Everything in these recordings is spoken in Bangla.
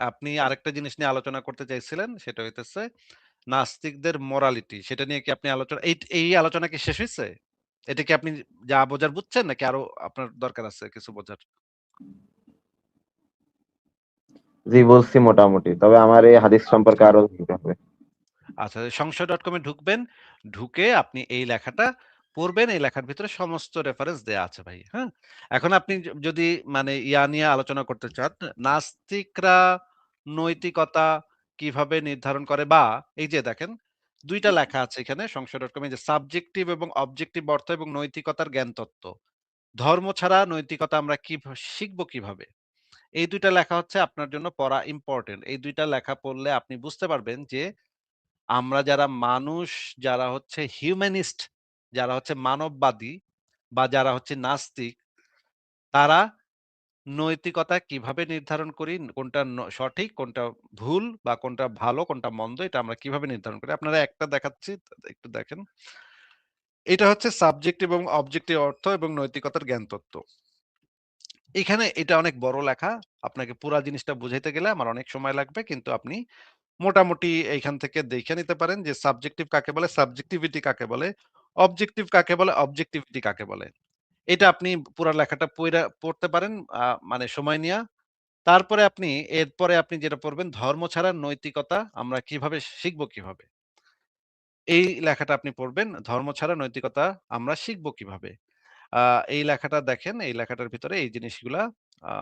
আপনি আরেকটা জিনিস নিয়ে আলোচনা করতে চাইছিলেন, সেটা হইতেছে নাস্তিকদের মোরালিটি। সেটা নিয়ে কি আপনি এই আলোচনা কি শেষ হইছে? এটা কি আপনি যা বোঝার বুঝছেন নাকি আরো আপনার দরকার আছে কিছু বোঝার? জি, বলছি মোটামুটি। তবে আমার এই হাদিস সম্পর্কে আচ্ছা। আরো জানতে হবে। আচ্ছা, সংশয়.com এ ঢুকবেন। ঢুকে আপনি এই লেখাটা পড়বেন। এই লেখার ভিতরে সমস্ত রেফারেন্স দেয়া আছে ভাই। হ্যাঁ? এখন আপনি যদি মানে নিয়ে আলোচনা করতে চান, নাস্তিকরা নৈতিকতা কিভাবে নির্ধারণ করে বা এই যে দেখেন ২ টা লেখা আছে এখানে সংশয়.com এ যে সাবজেক্টিভ এবং অবজেক্টিভ অর্থ এবং নৈতিকতার জ্ঞানতত্ত্ব। ধর্ম ছাড়া নৈতিকতা আমরা শিখব কিভাবে? এই ২ টা লেখা হচ্ছে আপনার জন্য পড়া ইম্পোর্টেন্ট। এই ২ টা লেখা পড়লে আপনি বুঝতে পারবেন যে আমরা যারা মানুষ, যারা হচ্ছে হিউম্যানিস্ট, যারা হচ্ছে মানববাদী বা যারা হচ্ছে নাস্তিক, তারা নৈতিকতা কিভাবে নির্ধারণ করি, কোনটা সঠিক, কোনটা ভুল বা কোনটা ভালো, কোনটা মন্দ, এটা আমরা কিভাবে নির্ধারণ করি। আপনারা একটা দেখাচ্ছি, একটু দেখেন। এটা হচ্ছে সাবজেক্টিভ এবং অবজেক্টিভ অর্থ এবং নৈতিকতার জ্ঞানতত্ত্ব। এখানে এটা অনেক বড় লেখা। আপনাকে পুরা জিনিসটা বুঝাইতে গেলে আমার অনেক সময় লাগবে। কিন্তু আপনি মোটামুটি এইখান থেকে দেখে নিতে পারেন যে সাবজেক্টিভ কাকে বলে, সাবজেক্টিভিটি কাকে বলে, অবজেক্টিভ কাকে বলে, অবজেক্টিভিটি কাকে বলে। এটা আপনি পুরা লেখাটা পড়তে পারেন মানে সময় নিয়া। তারপরে এরপরে আপনি যেটা পড়বেন ধর্ম ছাড়া নৈতিকতা আমরা কিভাবে শিখব কিভাবে? এই লেখাটা আপনি পড়বেন, ধর্ম ছাড়া নৈতিকতা আমরা শিখব কিভাবে? আ এই লেখাটা দেখেন, এই লেখাটার ভিতরে এই জিনিসগুলা আ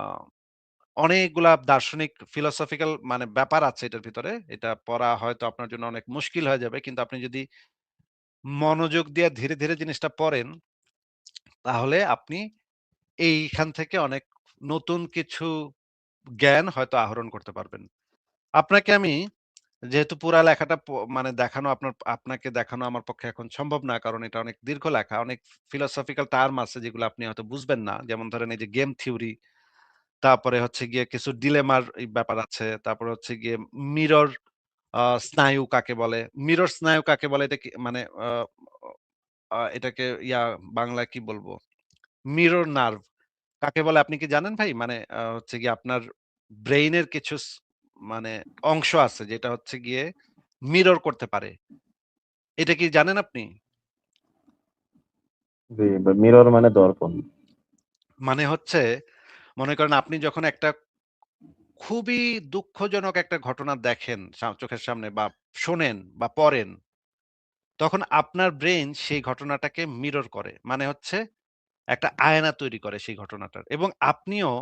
অনেকগুলা দার্শনিক ফিলোসফিক্যাল মানে ব্যাপার আছে এটার ভিতরে। এটা পড়া হয়তো আপনার জন্য অনেক মুশকিল হয়ে যাবে। কিন্তু আপনি যদি মনোযোগ দিয়ে ধীরে, ধীরে জিনিসটা পড়েন, তাহলে আপনি এইখান থেকে অনেক নতুন কিছু জ্ঞান হয়তো আহরণ করতে পারবেন। আপনাকে আমি যেহেতু পুরা লেখাটা মানে আপনাকে দেখানো আমার পক্ষে এখন সম্ভব না। কারণ এটা অনেক দীর্ঘ লেখা। অনেক ফিলোসফিক্যাল টার্ম আছে যেগুলো আপনি হয়তো বুঝবেন না। যেমন ধরেন এই যে গেম থিওরি, তারপরে হচ্ছে গিয়ে কিছু ডিলেমার ব্যাপার আছে। তারপরে হচ্ছে গিয়ে মিরর স্নায়ু কাকে বলে? মিরর স্নায়ু কাকে বলে? এটা কি মানে এটাকে বাংলায় কি বলবো? মিরর নার্ভ কাকে বলে আপনি কি জানেন ভাই? মানে হচ্ছে গিয়ে আপনার ব্রেইনের কিছু মানে অংশ আছে যেটা হচ্ছে গিয়ে মিরর করতে পারে। এটা কি জানেন আপনি? জি, মিরর মানে দর্পণ। মানে হচ্ছে মনে করেন আপনি যখন একটা খুবই দুঃখজনক একটা ঘটনা দেখেন চোখের সামনে বা শোনেন বা পড়েন, তখন আপনার ব্রেইন সেই ঘটনাটাকে মিরর করে। মানে হচ্ছে একটা আয়না তৈরি করে সেই ঘটনাটার। এবং আপনিও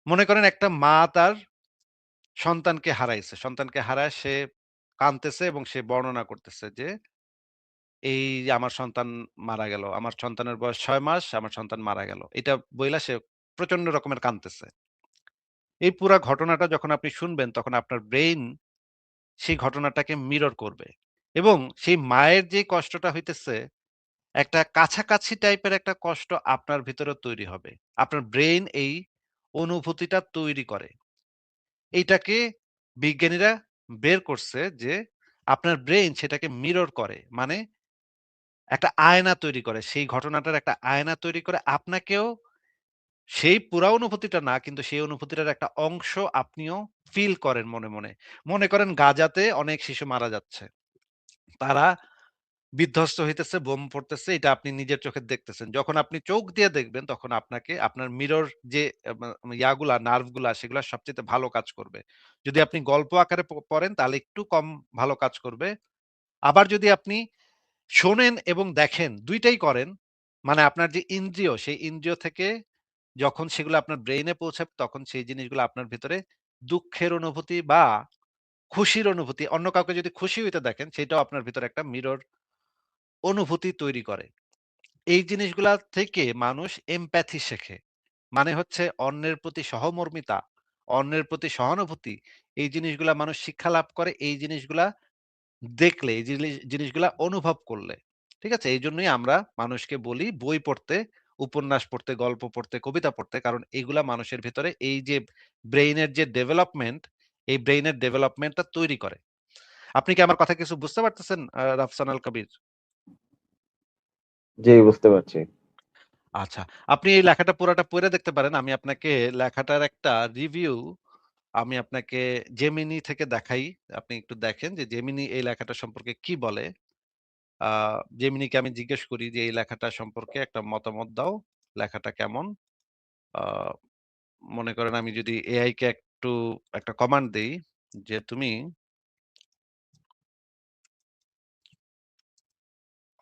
মনে করেন একটা মা তার সন্তানকে হারাইছে। সন্তানকে হারায় সে কাঁদতেছে এবং সে বর্ণনা করতেছে যে, "এই যে আমার সন্তান মারা গেল। আমার সন্তানের বয়স ৬ মাস, আমার সন্তান মারা গেল।" এটা বইলা সে প্রচন্ড রকমের কাঁদতেছে। এই পুরা ঘটনাটা যখন আপনি শুনবেন তখন আপনার ব্রেইন সেই ঘটনাটাকে মিরর করবে। এবং সেই মায়ের যে কষ্টটা হইতেছে একটা কাছাকাছি টাইপের একটা কষ্ট আপনার ভিতরেও তৈরি হবে। আপনার ব্রেইন এই অনুভূতিটা তৈরি করে। এইটাকে বিজ্ঞানীরা বের করছে যে আপনার ব্রেইন সেটাকে মিরর করে। মানে একটা আয়না তৈরি করে। সেই ঘটনাটার একটা আয়না তৈরি করে আপনাকেও সেই পুরা অনুভূতিটা না কিন্তু সেই অনুভূতিটার একটা অংশ আপনিও ফিল করেন মনে, মনে। মনে করেন গাজাতে অনেক শিশু মারা যাচ্ছে। তারা বিধ্বস্ত হইতেছে, বোম পড়তেছে এটা আপনি নিজের চোখে দেখতেছেন। যখন আপনি চোখ দিয়ে দেখবেন তখন আপনাকে আপনার মিরর যে নার্ভ গুলা সেগুলা সবচাইতে ভালো কাজ করবে। যদি আপনি গল্প আকারে পড়েন তাহলে একটু কম ভালো কাজ করবে। আবার যদি আপনি শোনেন এবং দেখেন ২ টাই করেন, মানে আপনার যে ইন্দ্রিয় সেই ইন্দ্রিয় থেকে যখন সেগুলো আপনার ব্রেইনে পৌঁছাবে তখন সেই জিনিসগুলো আপনার ভেতরে দুঃখের অনুভূতি বা খুশির অনুভূতি অন্য কাউকে যদি খুশি হইতে দেখেন সেটাও আপনার ভিতরে একটা মিরর অনুভূতি তৈরি করে। এই জিনিসগুলা থেকে মানুষ এমপ্যাথি শেখে। মানে হচ্ছে অন্যের প্রতি সহমর্মিতা, অন্যের প্রতি সহানুভূতি। এই জিনিসগুলা মানুষ শিক্ষা লাভ করে এই জিনিসগুলা দেখলে, এই জিনিসগুলা অনুভব করলে। ঠিক আছে? এইজন্যই আমরা মানুষকে বলি বই পড়তে, উপন্যাস পড়তে, গল্প পড়তে, কবিতা পড়তে। কারণ এগুলা মানুষের ভেতরে এই যে ব্রেইনের যে ডেভেলপমেন্ট, এই ব্রেইনের ডেভেলপমেন্টটা তৈরি করে। আপনি কি আমার কথা কিছু বুঝতে পারতেছেন রাফসান আল কবির? জি, বুঝতে পারছি। আচ্ছা। আপনি এই লেখাটা পুরাটা পইড়া দেখতে পারেন। আমি আপনাকে লেখাটার একটা রিভিউ আমি আপনাকে Gemini থেকে দেখাই। আপনি একটু দেখেন যে Gemini এই লেখাটা সম্পর্কে কি বলে। আ Gemini কে আমি জিজ্ঞেস করি যে, "এই লেখাটা সম্পর্কে একটা মতামত দাও। লেখাটা কেমন?" আ মনে করেন আমি যদি AI কে একটু একটা কমান্ড দেই যে, "তুমি"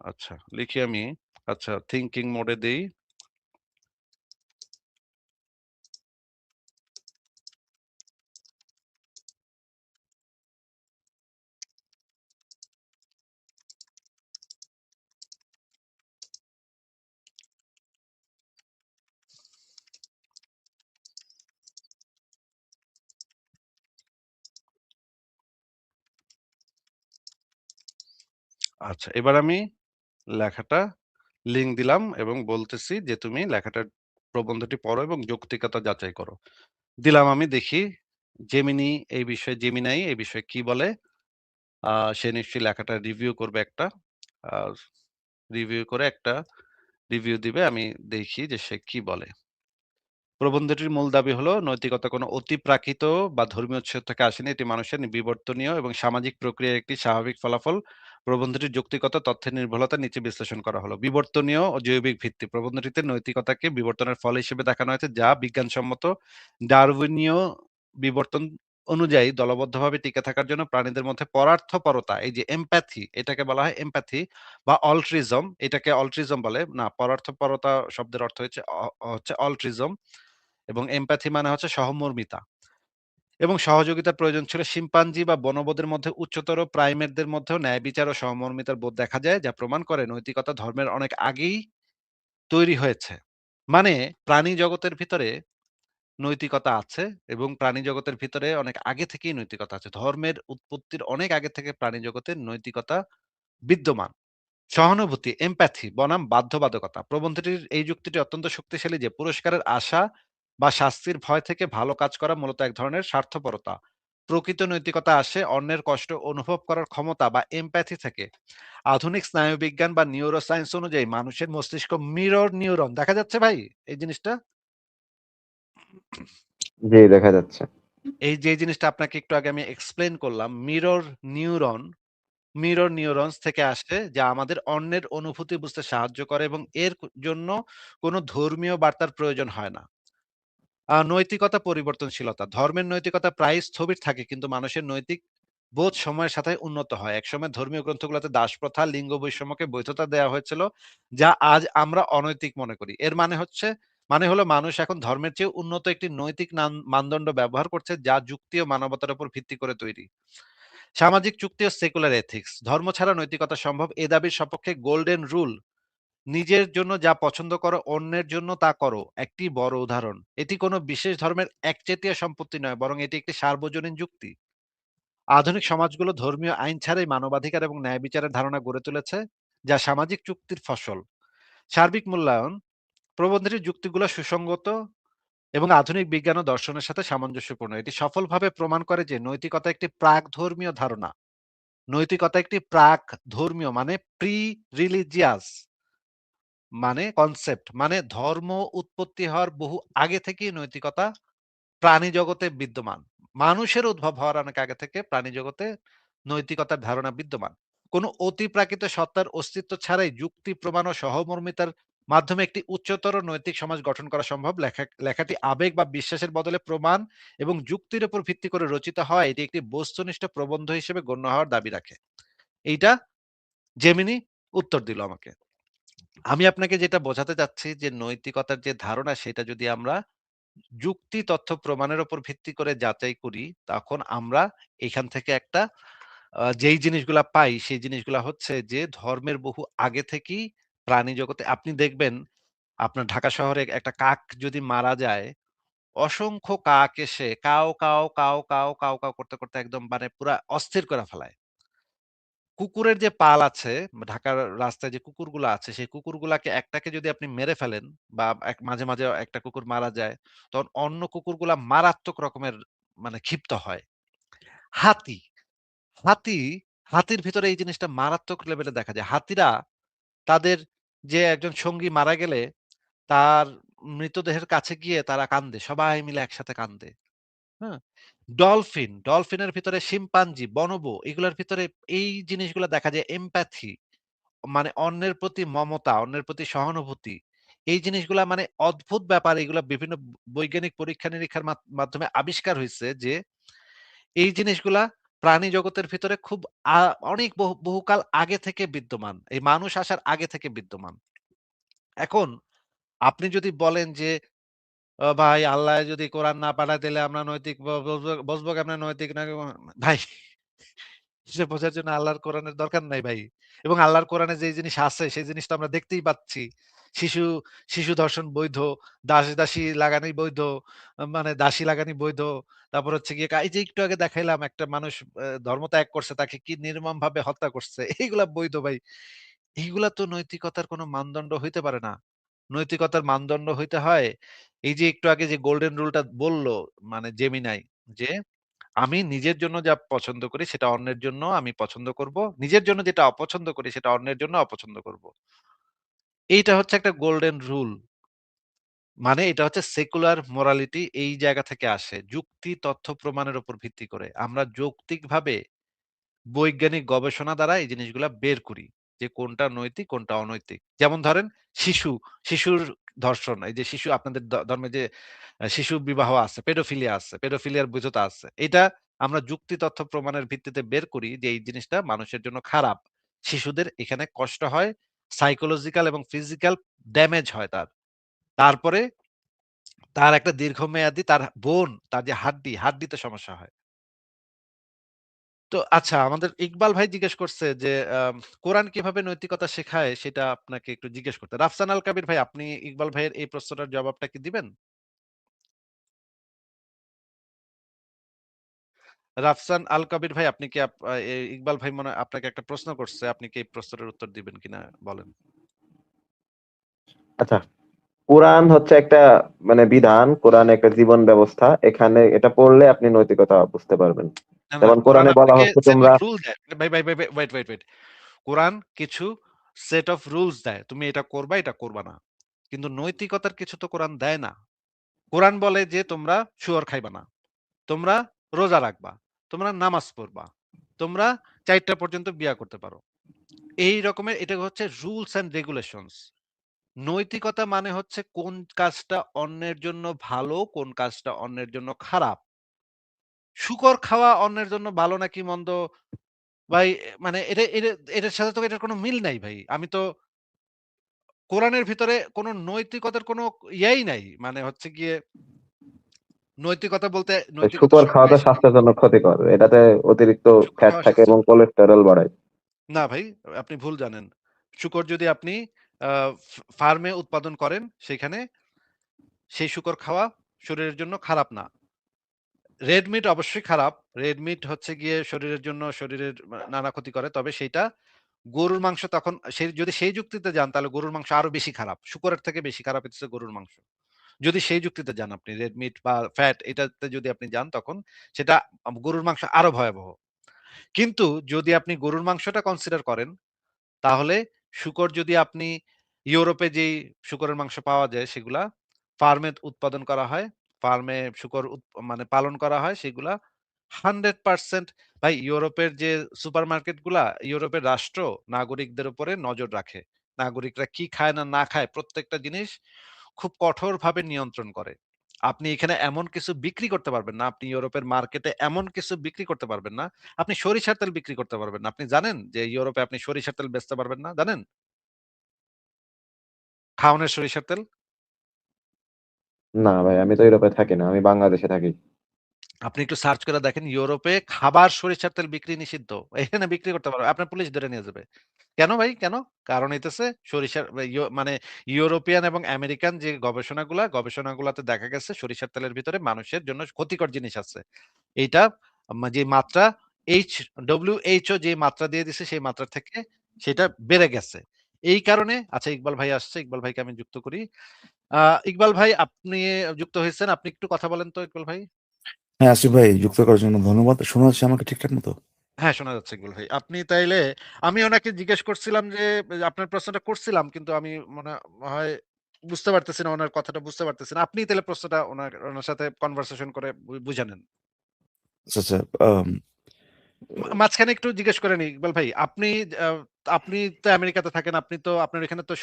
আচ্ছা লিখি আমি, আচ্ছা থিংকিং মোড এ দেই। আচ্ছা এবার আমি লেখাটা লিঙ্ক দিলাম এবং বলতেছি যে, "তুমি লেখাটার প্রবন্ধটি পড়ো এবং যৌক্তিকতা যাচাই করো।" দিলাম আমি দেখি Gemini এই বিষয়ে কি বলে? সে নিশ্চয়ই লেখাটা রিভিউ করবে একটা। আ রিভিউ করে একটা রিভিউ দিবে। আমি দেখি যে সে কি বলে। প্রবন্ধটির মূল দাবি হলো নৈতিকতা কোনো অতিপ্রাকৃত বা ধর্মীয় উৎস থেকে আসেনি। এটি মানুষের বিবর্তনীয় এবং সামাজিক প্রক্রিয়ার একটি স্বাভাবিক ফলাফল। প্রবন্ধটির যৌক্তিকতা তথ্যের নির্ভুলতা নিচে বিশ্লেষণ করা হলো। বিবর্তনীয় ও জৈবিক ভিত্তি। প্রবন্ধটিতে নৈতিকতাকে বিবর্তনের ফল হিসেবে দেখানো হয়েছে যা বিজ্ঞানসম্মত ডারউইনীয় বিবর্তন অনুযায়ী দলবদ্ধভাবে টিকে থাকার জন্য প্রাণীদের মধ্যে পরার্থপরতা এই যে এমপ্যাথি এটাকে বলা হয় এমপ্যাথি বা অল্ট্রিজম এটাকে অল্ট্রিজম বলে না পরার্থপরতা শব্দের অর্থ হচ্ছে অল্ট্রিজম এবং এমপ্যাথি মানে হচ্ছে সহমর্মিতা এবং সহযোগিতার প্রয়োজন ছিল শিম্পাঞ্জি বা বনবোদের মধ্যে উচ্চতর প্রাইমেটদের মধ্যেও ন্যায় বিচার ও সহমর্মিতার বোধ দেখা যায় যা প্রমাণ করে নৈতিকতা ধর্মের অনেক আগেই তৈরি হয়েছে মানে প্রাণী জগতের ভিতরে নৈতিকতা আছে এবং প্রাণী জগতের ভিতরে অনেক আগে থেকেই নৈতিকতা আছে ধর্মের উৎপত্তির অনেক আগে থেকে প্রাণী জগতের নৈতিকতা বিদ্যমান সহানুভূতি, এমপ্যাথি বনাম বাধ্যবাধকতা। প্রবন্ধটির এই যুক্তিটি অত্যন্ত শক্তিশালী যে পুরস্কারের আশা বা শাস্তির ভয় থেকে ভালো কাজ করা মূলত এক ধরনের স্বার্থপরতা। প্রকৃত নৈতিকতা আসে অন্যের কষ্ট অনুভব করার ক্ষমতা বা এমপ্যাথি থেকে। আধুনিক স্নায়ুবিজ্ঞান বা নিউরোসায়েন্স অনুযায়ী মানুষের মস্তিষ্ক মিরর নিউরন দেখা যাচ্ছে ভাই এই জিনিসটা? জি, দেখা যাচ্ছে। এই যে জিনিসটা আপনাকে একটু আগে আমি এক্সপ্লেইন করলাম নিউরন মিরর নিউরনস থেকে আসে যা আমাদের অন্যের অনুভূতি বুঝতে সাহায্য করে এবং এর জন্য কোনো ধর্মীয় বার্তার প্রয়োজন হয় না। নৈতিকতা পরিবর্তনশীলতা। ধর্মের নৈতিকতা প্রায়ই স্থবির থাকে কিন্তু মানুষের নৈতিক বোধ সময়ের সাথে উন্নত হয়। একসময় ধর্মীয় গ্রন্থগুলোতে দাসপ্রথা, লিঙ্গ বৈষম্যকে বৈধতা দেওয়া হয়েছিল, যা আজ আমরা অনৈতিক মনে করি। এর মানে হলো মানুষ এখন ধর্মের চেয়ে উন্নত একটি নৈতিক মানদণ্ড ব্যবহার করছে যা যুক্তি ও মানবতার উপর ভিত্তি করে তৈরি। সামাজিক চুক্তি ও সেকুলার এথিক্স ধর্ম ছাড়া নৈতিকতা সম্ভব এ দাবির সপক্ষে গোল্ডেন রুল নিজের জন্য যা পছন্দ করো অন্যের জন্য তা করো একটি বড় উদাহরণ এটি কোনো বিশেষ ধর্মের একচেটিয়া সম্পত্তি নয় বরং এটি একটি সার্বজনীন যুক্তি আধুনিক সমাজগুলো ধর্মীয় আইন ছাড়াই মানবাধিকার এবং ন্যায় বিচারের ধারণা গড়ে তুলেছে যা সামাজিক চুক্তির ফসল সার্বিক মূল্যায়ন প্রবন্ধটির যুক্তিগুলো সুসংগত এবং আধুনিক বিজ্ঞান ও দর্শনের সাথে সামঞ্জস্যপূর্ণ এটি সফলভাবে প্রমাণ করে যে নৈতিকতা একটি প্রাক ধর্মীয় ধারণা নৈতিকতা একটি প্রাক ধর্মীয় মানে প্রি রিলিজিয়াস মানে কনসেপ্ট মানে ধর্ম উৎপত্তি হওয়ার বহু আগে থেকেই নৈতিকতা প্রাণী জগতে বিদ্যমান মানুষের উদ্ভব হওয়ার অনেক আগে থেকে প্রাণী জগতে নৈতিকতার ধারণা বিদ্যমান কোনো অতিপ্রাকৃত সত্তার অস্তিত্ব ছাড়াই যুক্তি প্রমাণ ও সহমর্মিতার মাধ্যমে একটি উচ্চতর নৈতিক সমাজ গঠন করা সম্ভব লেখাটি আবেগ বা বিশ্বাসের বদলে প্রমাণ এবং যুক্তির উপর ভিত্তি করে রচিত হয় এটি একটি বস্তুনিষ্ঠ প্রবন্ধ হিসেবে গণ্য হওয়ার দাবি রাখে এইটা জেমিনি উত্তর দিল আমাকে আমি আপনাকে যেটা বোঝাতে চাচ্ছি যে নৈতিকতার যে ধারণা সেটা যদি আমরা যুক্তি তথ্য প্রমাণের উপর ভিত্তি করে যাচাই করি তখন আমরা এখান থেকে একটা যেই জিনিসগুলা পাই সেই জিনিসগুলা হচ্ছে যে ধর্মের বহু আগে থেকেই প্রাণী জগতে আপনি দেখবেন আপনার ঢাকা শহরে একটা কাক যদি মারা যায় অসংখ্য কাক এসে কাও কাও কাও কাও কাও কাও করতে করতে একদম মানে পুরা অস্থির করে ফেলায় কুকুরের যে পাল আছে, ঢাকার রাস্তায় যে কুকুরগুলা আছে, সেই কুকুরগুলাকে একটাকে যদি আপনি মেরে ফেলেন বা মাঝে, মাঝে একটা কুকুর মারা যায়, তখন অন্য কুকুরগুলা মারাত্মক রকমের মানে ক্ষিপ্ত হয়। হাতি, হাতি, হাতির ভিতরে এই জিনিসটা মারাত্মক লেভেলে দেখা যায়। হাতিরা তাদের যে একজন সঙ্গী মারা গেলে তার মৃতদেহের কাছে গিয়ে তারা কান্দে। সবাই মিলে একসাথে কান্দে। হ্যাঁ? ডলফিনের ভিতরে শিম্পাঞ্জি, বনবো এগুলার ভিতরে এই জিনিসগুলা দেখা যায় এমপ্যাথি মানে অন্যের প্রতি মমতা, অন্যের প্রতি সহানুভূতি। এই জিনিসগুলা মানে অদ্ভুত ব্যাপার এগুলা বিভিন্ন বৈজ্ঞানিক পরীক্ষা-নিরীক্ষার মাধ্যমে আবিষ্কার হইছে যে এই জিনিসগুলা প্রাণী জগতের ভিতরে খুব আ অনেক বহুকাল আগে থেকে বিদ্যমান। এই মানুষ আসার আগে থেকে বিদ্যমান। এখন আপনি যদি বলেন যে, ভাই আল্লাহ যদি কোরআন না পাঠায় তাইলে আমরা নৈতিক বুঝবো কেমনে নৈতিক না ভাই সে বোঝার জন্য আল্লাহর কোরআনের দরকার নাই ভাই। এবং আল্লাহর কোরআনে যে জিনিস আছে সেই জিনিস তো আমরা দেখতেই পাচ্ছি। শিশু, শিশু ধর্ষণ বৈধ, দাসী লাগানি বৈধ, মানে দাসী লাগানি বৈধ। তারপর হচ্ছে গিয়ে এই যে একটু আগে দেখাইলাম একটা মানুষ ধর্ম ত্যাগ করছে তাকে কি নির্মমভাবে হত্যা করছে। এইগুলা বৈধ ভাই। এইগুলা তো নৈতিকতার কোনো মানদণ্ড হইতে পারে না। নৈতিকতার মানদণ্ড হইতে হয় এই যে একটু আগে যে গোল্ডেন রুলটা বলল মানে জেমিনাই যে আমি নিজের জন্য যা পছন্দ করি সেটা অন্যের জন্য আমি পছন্দ করব। নিজের জন্য যেটা অপছন্দ করি সেটা অন্যের জন্য অপছন্দ করব। এইটা হচ্ছে একটা গোল্ডেন রুল। মানে এটা হচ্ছে সেকুলার মোরালিটি এই জায়গা থেকে আসে। যুক্তি, তথ্য, প্রমাণের উপর ভিত্তি করে। আমরা যৌক্তিকভাবে বৈজ্ঞানিক গবেষণা দ্বারা এই জিনিসগুলা বের করি। যে কোনটা নৈতিক, কোনটা অনৈতিক। যেমন ধরেন শিশু, শিশুর ধর্ষণ। এই যে শিশু আপনাদের ধর্মে যে শিশু বিবাহ আছে, পেডোফিলিয়া আছে, পেডোফিলিয়ার বৈধতা আছে। এটা আমরা যুক্তি, তথ্য, প্রমাণের ভিত্তিতে বের করি যে এই জিনিসটা মানুষের জন্য খারাপ। শিশুদের এখানে কষ্ট হয়, সাইকোলজিক্যাল এবং ফিজিক্যাল ড্যামেজ হয় তার। তারপরে তার একটা দীর্ঘমেয়াদী তার বোন, তার যে হাড্ডিতে সমস্যা হয়। তো আচ্ছা আমাদের ইকবাল ভাই জিজ্ঞেস করছে যে কোরআন কিভাবে নৈতিকতা শেখায় সেটা আপনাকে একটু জিজ্ঞেস করতে। রাফসান আল কাবির ভাই আপনি ইকবাল ভাইয়ের এই প্রশ্নটার জবাবটা কি দিবেন? রাফসান আল কবির ভাই আপনি কি ইকবাল ভাই মনে হয় আপনাকে একটা প্রশ্ন করছে। আপনি কি এই প্রশ্নটার উত্তর দিবেন কিনা বলেন? আচ্ছা, কোরআন হচ্ছে একটা মানে বিধান, কোরআন একটা জীবন ব্যবস্থা। এখানে এটা পড়লে আপনি নৈতিকতা বুঝতে পারবেন। না, না যেমন কোরআন কোরআনে বলা আপনাকে হচ্ছে সেট তোমরা অফ রুল দেয়। ভাই ওয়েট। কোরআন কিছু সেট অফ রুলস দেয়। তুমি এটা করবা, এটা করবা না। কিন্তু নৈতিকতার কিছু তো কোরআন দেয় না। কোরআন বলে যে তোমরা শুয়োর খাইবা না। তোমরা রোজা রাখবা। তোমরা নামাজ পড়বা। তোমরা ৪ টা পর্যন্ত বিয়া করতে পারো। এই রকমের এটা হচ্ছে রুলস অ্যান্ড রেগুলেশনস। নৈতিকতা মানে হচ্ছে কোন কাজটা অন্যের জন্য ভালো, কোন কাজটা অন্যের জন্য খারাপ। শূকর খাওয়া অন্যের জন্য ভালো নাকি মন্দ ভাই মানে এটার সাথে তো এটার কোনো মিল নাই ভাই। আমি তো কোরআনের ভিতরে কোনো নৈতিকতার কোনো ইয়াই নাই। মানে হচ্ছে গিয়ে নৈতিকতা বলতে নৈতিকতা শূকর খাওয়া তো সবসময় স্বাস্থ্যের জন্য ক্ষতিকর। এটাতে অতিরিক্ত শূকর ফ্যাট খাওয়া থাকে এবং স্বাস্থ্যের কোলেস্টেরল বাড়ায়। না ভাই, আপনি ভুল জানেন। শূকর যদি আপনি আ ফার্মে উৎপাদন করেন সেখানে সেই শূকর খাওয়া শরীরের জন্য খারাপ না। রেড মিট অবশ্যই খারাপ। রেড মিট হচ্ছে গিয়ে শরীরের জন্য শরীরের নানা ক্ষতি করে। তবে সেইটা গরুর মাংস তখন যদি সেই যুক্তিতে যান তাহলে গরুর মাংস আরো বেশি খারাপ। শূকরের থেকে বেশি খারাপ হচ্ছে গরুর মাংস। যদি সেই যুক্তিতে যান আপনি রেড মিট বা ফ্যাট এটাতে যদি আপনি যান তখন সেটা গরুর মাংস আরো ভয়াবহ। কিন্তু যদি আপনি গরুর মাংসটা কনসিডার করেন তাহলে শূকর যদি আপনি ইউরোপে যেই শূকরের মাংস পাওয়া যায় সেগুলা ফার্মে উৎপাদন করা হয়। ফার্মে শূকর মানে পালন করা হয় সেগুলা 100% ভাই ইউরোপের যে সুপারমার্কেট গুলা ইউরোপের রাষ্ট্র নাগরিকদের উপরে নজর রাখে। নাগরিকরা কি খায় না না খায় প্রত্যেকটা জিনিস খুব কঠোরভাবে নিয়ন্ত্রণ করে। আপনি এখানে এমন কিছু বিক্রি করতে পারবেন না। আপনি ইউরোপের মার্কেটে এমন কিছু বিক্রি করতে পারবেন না। আপনি সরিষার তেল বিক্রি করতে পারবেন না। আপনি জানেন যে ইউরোপে আপনি সরিষার তেল বেচতে পারবেন না? জানেন? খাওয়ানোর সরিষার তেল? না ভাই, আমি তো ইউরোপে থাকি না। আমি বাংলাদেশে থাকি। আপনি একটু সার্চ করে দেখেন ইউরোপে খাবার সরিষার তেল বিক্রি নিষিদ্ধ। এখানে বিক্রি করতে পারবে আপনার পুলিশ ধরে নিয়ে যাবে। কেন ভাই কেন? কারণ হইতেছে সরিষার মানে ইউরোপিয়ান এবং আমেরিকান যে গবেষণাগুলাতে দেখা গেছে সরিষার তেলের ভিতরে মানুষের জন্য ক্ষতিকর জিনিস আছে। এইটা যে মাত্রা WHO যে মাত্রা দিয়ে দিছে সেই মাত্রা থেকে সেটা বেড়ে গেছে। এই কারণে আচ্ছা ইকবাল ভাই আসছে। ইকবাল ভাইকে আমি যুক্ত করি। আ ইকবাল ভাই আপনি যুক্ত হয়েছেন। আপনি একটু কথা বলেন তো ইকবাল ভাই। হ্যাঁ, আসিফ ভাই যুক্ত করার জন্য ধন্যবাদ। শোনা যাচ্ছে আমাকে ঠিকঠাক মতো? হ্যাঁ, শোনা যাচ্ছে ইকবাল ভাই। আপনি তাইলে আমি ওনাকে জিজ্ঞেস করছিলাম যে আপনার প্রশ্নটা করছিলাম কিন্তু আমি মনে হয় বুঝতে পারতেছি না, ওনার কথাটা বুঝতে পারতেছি না। আপনি তাইলে প্রশ্নটা ওনার সাথে কনভারসেশন করে বুঝে নেন। আচ্ছা, আচ্ছা। আম মাঝখানে একটু জিজ্ঞেস করে নিই ইকবাল ভাই, আ আপনি তো আমেরিকাতে থাকেন। আপনি তো আপনার এখানে তো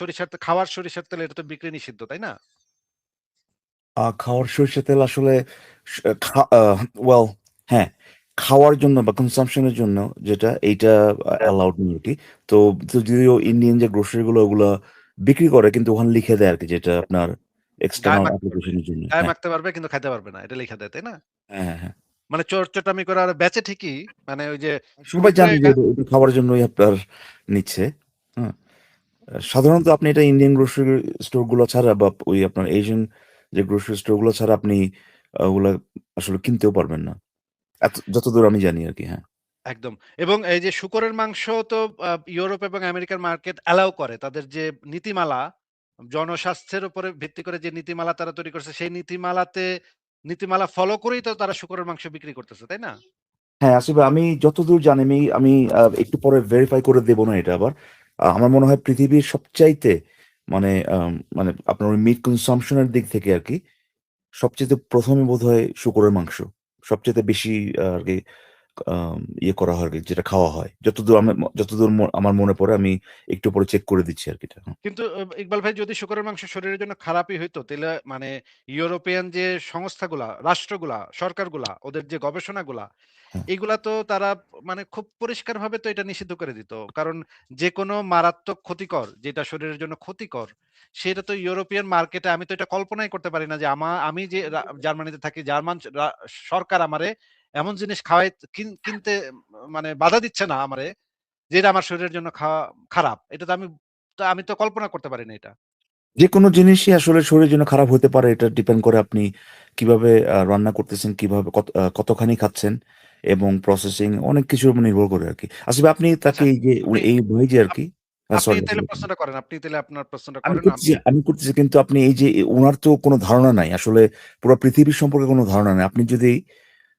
খাওয়ার সরিষার তেল এটা তো বিক্রি নিষিদ্ধ, তাই না? খাওয়ার সরিষার তেল আসলে স খা আ ওয়েল হ্যাঁ, খাওয়ার জন্য বা কনসাম্পশন এর জন্য যেটা এইটা অ্যালাউড নেই আরকি। তো যদিও ইন্ডিয়ান যে গ্রোসারি গুলো ওগুলা বিক্রি করে কিন্তু ওখানে লিখে দেয় আরকি যেটা আপনার গায়ে এক্সটার্নাল মাখতে পারবে। অ্যাপ্লিকেশন এর জন্য। গায়ে হ্যাঁ, মাখতে পারবে কিন্তু খাইতে পারবে না। এটা লিখা দেয়, তাই না? হ্যাঁ, হ্যাঁ, হ্যাঁ। মানে চোর-চোটামি করে ওরা বেচে ঠিকই। মানে ওই যে সবাই টুকরো জানে যে ওটা খাওয়ার জন্যই আপনার নিচ্ছে। হুম? সাধারণত আপনি এটা ইন্ডিয়ান গ্রোসারি স্টোর গুলো ছাড়া বা ওই আপনার এশিয়ান যে গ্রোসারি স্টোর গুলো ছাড়া আপনি ওগুলা আসলে কিনতেও পারবেন না। যতদূর আমি জানি আরকি। হ্যাঁ। একদম। এবং এই যে শূকরের মাংস তো ইউরোপ এবং আমেরিকার মার্কেট অ্যালাও করে। তাদের যে নীতিমালা, জনস্বাস্থ্যের উপরে ভিত্তি করে যে নীতিমালা তারা তৈরি করছে, সেই নীতিমালা ফলো করেই তো তারা শূকরের মাংস বিক্রি করতেছে, তাই না? হ্যাঁ, আসলে আমি যতদূর জানি আমি একটু পরে ভেরিফাই করে দেব না এটা আবার। আমার মনে হয় পৃথিবীর সবচাইতে মানে মানে আপনার ওই মিট কনসাম্পশন এর দিক থেকে আরকি সবচাইতে ১ম এ বোধহয় শূকরের মাংস। সবচাইতে বেশি আরকি ইয়ে করা হয় আরকি যেটা খাওয়া হয়। যতদূর আমার মনে পড়ে আমি একটু পরে চেক করে দিচ্ছি আরকি এটা। কিন্তু ইকবাল ভাই, যদি শূকরের মাংস শরীরের জন্য খারাপই হইতো, তাইলে মানে ইউরোপিয়ান যে সংস্থাগুলা, রাষ্ট্রগুলা, সরকারগুলা, ওদের যে গবেষণাগুলা, হ্যাঁ, এগুলা তো তারা মানে খুব পরিষ্কারভাবে তো এটা নিষিদ্ধ করে দিত। কারণ যেকোনো মারাত্মক ক্ষতিকর, যেটা শরীরের জন্য ক্ষতিকর, সেটা তো ইউরোপিয়ান মার্কেটে আমি তো এটা কল্পনাই করতে পারি না যে আমি যে জার্মানিতে থাকি, জার্মান সরকার আমারে এমন জিনিস কিনতে মানে বাধা দিচ্ছে না আমারে, যেটা আমার শরীরের জন্য খারাপ। এটা তো আমি তো কল্পনা করতে পারি না এটা। যেকোনো জিনিসই আসলে শরীরের জন্য খারাপ হতে পারে। এটা ডিপেন্ড করে আপনি কিভাবে রান্না করতেছেন, কিভাবে কতখানি খাচ্ছেন এবং প্রসেসিং অনেক কিছুর উপর নির্ভর করে আরকি। আসলে আপনি তাকে আচ্ছা, এই যে আপনি এই ভাই যে আপ আরকি আপনি সরি তাইলে আসলে প্রশ্নটা করেন। আপনি তাইলে আপনার প্রশ্নটা আমি করেন। করতেছি আমি করতেছি কিন্তু আপনি এই যে উনার তো কোনো ধারণা নাই। আসলে পুরা পৃথিবীর সম্পর্কে কোনো ধারণা নাই। আপনি যদি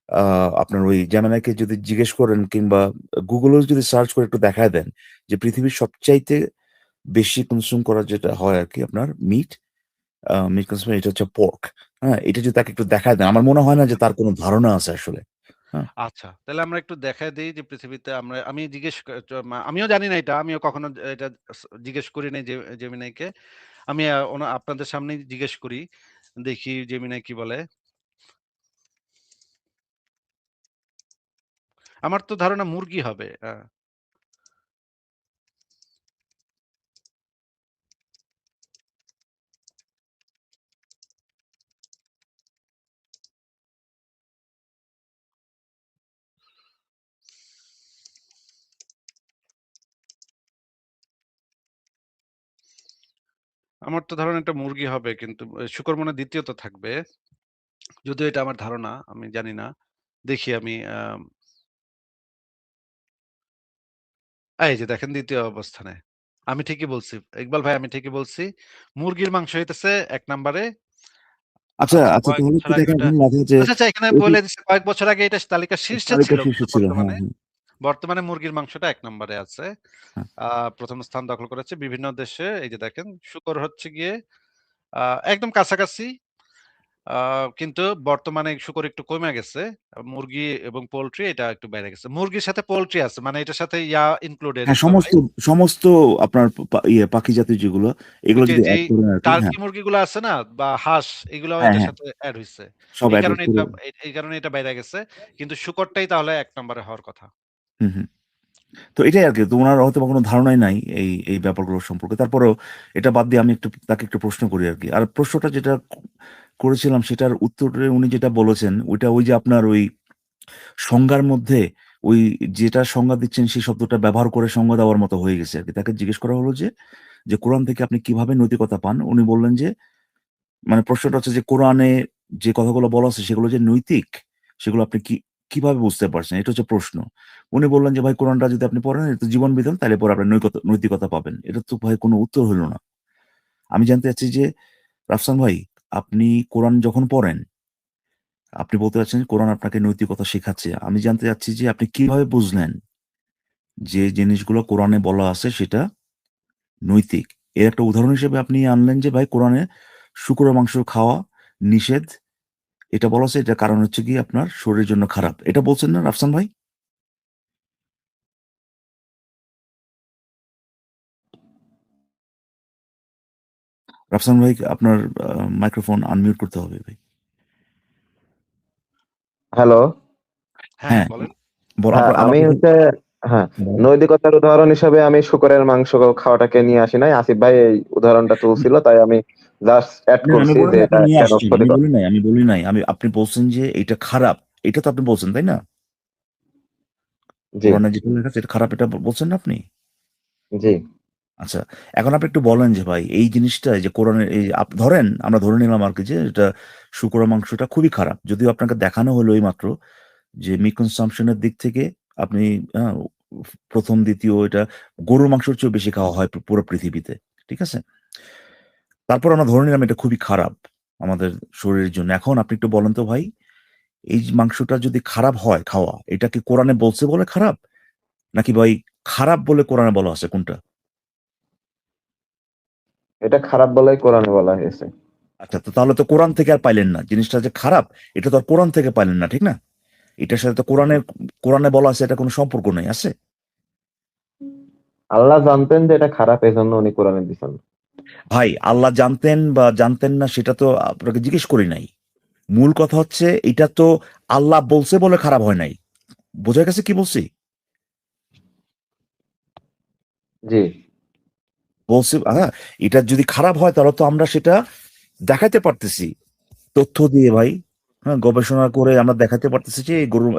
আ আপনার ওই জেমিনাইকে যদি জিজ্ঞেস করেন কিংবা গুগলেও যদি সার্চ করে একটু দেখায় দেন যে পৃথিবীর সবচাইতে বেশি কনজিউম করা যেটা হয় আরকি আপনার মিট কনজিউম এটা হচ্ছে পর্ক। হ্যাঁ? এটা যদি তাকে একটু দেখায় দেন, আমার মনে হয় না যে তার কোনো ধারণা আছে আসলে। হ্যাঁ? আচ্ছা, তাহলে আমরা একটু দেখায় দেই যে পৃথিবীতে আমি জিজ্ঞেস ক চ মা আমিও জানি না এটা। আমিও কখনো এটা জিজ্ঞেস করি নাই জেমিনাইকে। আমি আপনাদের সামনেই জিজ্ঞেস করি। দেখি জেমিনাই কি বলে। আমার তো ধারণা মুরগি হবে। আমার তো ধারণা এটা মুরগি হবে, কিন্তু শূকর মনে হয় দ্বিতীয়ত থাকবে। যদিও এটা আমার ধারণা, আমি জানি না। দেখি আমি এই যে দেখেন ২য় অবস্থানে। আমি ঠিকই বলছি। ইকবাল ভাই, আমি ঠিকই বলছি। মুরগির মাংস হইতেছে ১ নাম্বারে। আচ্ছা, আচ্ছা কয়েক তাহলে বছর একটু আগে দেখা ওটা এখন লাগে যে আচ্ছা, এখানে ওইটি বলে দিচ্ছি, কয়েক বছর আগে এটা তালিকার শীর্ষে ছিল। তালিকার কিন্তু শীর্ষে ছিল। হ্যাঁ, হ্যাঁ, বর্তমানে মুরগির মাংসটা ১ নম্বরে আছে। হ্যাঁ। ১ম স্থান দখল করেছে বিভিন্ন দেশে। এই যে দেখেন, শূকর হচ্ছে গিয়ে আ একদম কাছাকাছি। আ কিন্তু বর্তমানে শূকর একটু কইমা গেছে। মুরগি এবং পোল্ট্রি এটা একটু বেড়ে গেছে। মুরগির সাথে পোল্ট্রি আছে। মানে এটার সাথে ইনক্লুডেড হ্যাঁ, ইকবাল ভাই। সমস্ত আপনার পাখি জাতীয় যেগুলো ওই এগুলো যে যদি এড যেই করেন আরকি টার্কি হ্যাঁ, মুরগিগুলো আছে না বা হাঁস, এগুলাও হ্যাঁ, এটার হ্যাঁ, সাথে এড হইছে। সব এই এড কারণে করে এটা বাইরা গেছে। কিন্তু শূকরটাই তাহলে ১ নম্বরে হওয়ার কথা। হুম, হুম। তো এটাই আরকি। তো উনার হয়তোবা কোনো ধারণাই নাই এই ব্যাপারগুলো সম্পর্কে। তারপরেও এটা বাদ দিয়ে আমি তাকে একটু প্রশ্ন করি আরকি। আর প্রশ্নটা যেটা করেছিলাম সেটার উত্তরে উনি যেটা বলেছেন ওইটা ওই যে আপনার ওই সংজ্ঞার মধ্যে ওই যেটা সংজ্ঞা দিচ্ছেন সেই শব্দটা ব্যবহার করে সংজ্ঞা দেওয়ার মতো হয়ে গেছে আরকি। তাকে জিজ্ঞেস করা হলো যে কোরআন থেকে আপনি কিভাবে নৈতিকতা পান? উনি বললেন যে মানে প্রশ্নটা হচ্ছে যে কোরআনে যে কথাগুলো বলা আছে সেগুলো যে নৈতিক, সেগুলো আপনি কিভাবে বুঝতে পারছেন? এটা হচ্ছে প্রশ্ন। উনি বললেন যে, "ভাই কোরআনটা যদি আপনি পড়েন এটা তো জীবন বিধান তাইলে পরে আপনি নৈতিকতা পাবেন।" এটা তো ভাই কোনো উত্তর হইল না। আমি জানতে চাচ্ছি যে রাফসান ভাই আপনি কোরআন যখন পড়েন, আপনি বলতে চাচ্ছেন কোরআন আপনাকে নৈতিকতা শেখাচ্ছে। আমি জানতে চাচ্ছি যে আপনি কিভাবে বুঝলেন যে জিনিসগুলো কোরআনে বলা আছে সেটা নৈতিক? এর একটা উদাহরণ হিসেবে আপনি আনলেন যে ভাই কোরআনে শূকরের মাংস খাওয়া নিষেধ এটা বলা হচ্ছে এটা কারণ হচ্ছে কি আপনার শরীরের জন্য খারাপ। এটা বলছেন না রাফসান ভাই? রাফসান ভাই আপনার মাইক্রোফোন আনমিউট করতে হবে ভাই। হ্যালো। হ্যাঁ, হ্যাঁ, বলেন। হ্যাঁ, আমি হচ্ছে হ্যাঁ, নৈতিকতার উদাহরণ হিসেবে আমি শুকরের মাংস খাওয়াটাকে নিয়ে আসি নাই। আসিফ ভাই এই উদাহরণটা তুলছিল, তাই আমি জাস্ট অ্যাড না, আমি করছি বলি যে না আপনি এটা নিয়ে কেন আসছেন। ক্ষতিকর। আমি বলি নাই। আপনি বলছেন যে এটা খারাপ। এটা তো আপনি বলছেন, তাই না? জি, কোরআনে যেটা লেখা আছে এটা খারাপ, এটা বলছেন না আপনি? জি, আচ্ছা, এখন আপনি একটু বলেন যে ভাই এই জিনিসটা যে কোরআনের এই ধরেন আমরা ধরে নিলাম আরকি যে এটা শুকরের মাংসটা খুবই খারাপ। যদিও আপনাকে দেখানো হলো এইমাত্র যে মিট কনসাম্পশন এর দিক থেকে আপনি আ ১ম, ২য় এটা গরুর মাংসের চেয়েও বেশি খাওয়া হয় পুরো পৃথিবীতে। ঠিক আছে? তারপর আমরা ধরে নিলাম এটা খুবই খারাপ আমাদের শরীরের জন্য। এখন আপনি একটু বলেন তো ভাই, এই যে মাংসটা যদি খারাপ হয় খাওয়া, এটা কি কোরআনে বলছে বলে খারাপ? নাকি ভাই খারাপ বলে কোরআনে বলা আছে কোনটা? এটা খারাপ বলাই কোরআনে বলা হয়েছে। আচ্ছা, তো তাহলে তো কোরআন থেকে আর পাইলেন না। জিনিসটা যে খারাপ এটা তো আর কোরআন থেকে পাইলেন না, ঠিক না? এটার সাথে তো কোরআনে বলা আছে এটা কোনো সম্পর্ক নেই, আছে? আল্লাহ জানতেন যে এটা খারাপ, এজন্য উনি কোরআনে দিছেন। ভাই আল্লাহ জানতেন বা জানতেন না সেটা তো আপনাকে জিজ্ঞেস করি নাই। মূল কথা হচ্ছে এটা তো আল্লাহ বলছে বলে খারাপ হয় নাই। বোঝা গেছে কি বলছি? জি, বলছি হ্যাঁ, এটা যদি খারাপ হয় তাহলে তো আমরা সেটা দেখাতে পারতেছি তথ্য দিয়ে ভাই। হ্যাঁ, গবেষণা করে আমরা দেখাতে পারতেছি যে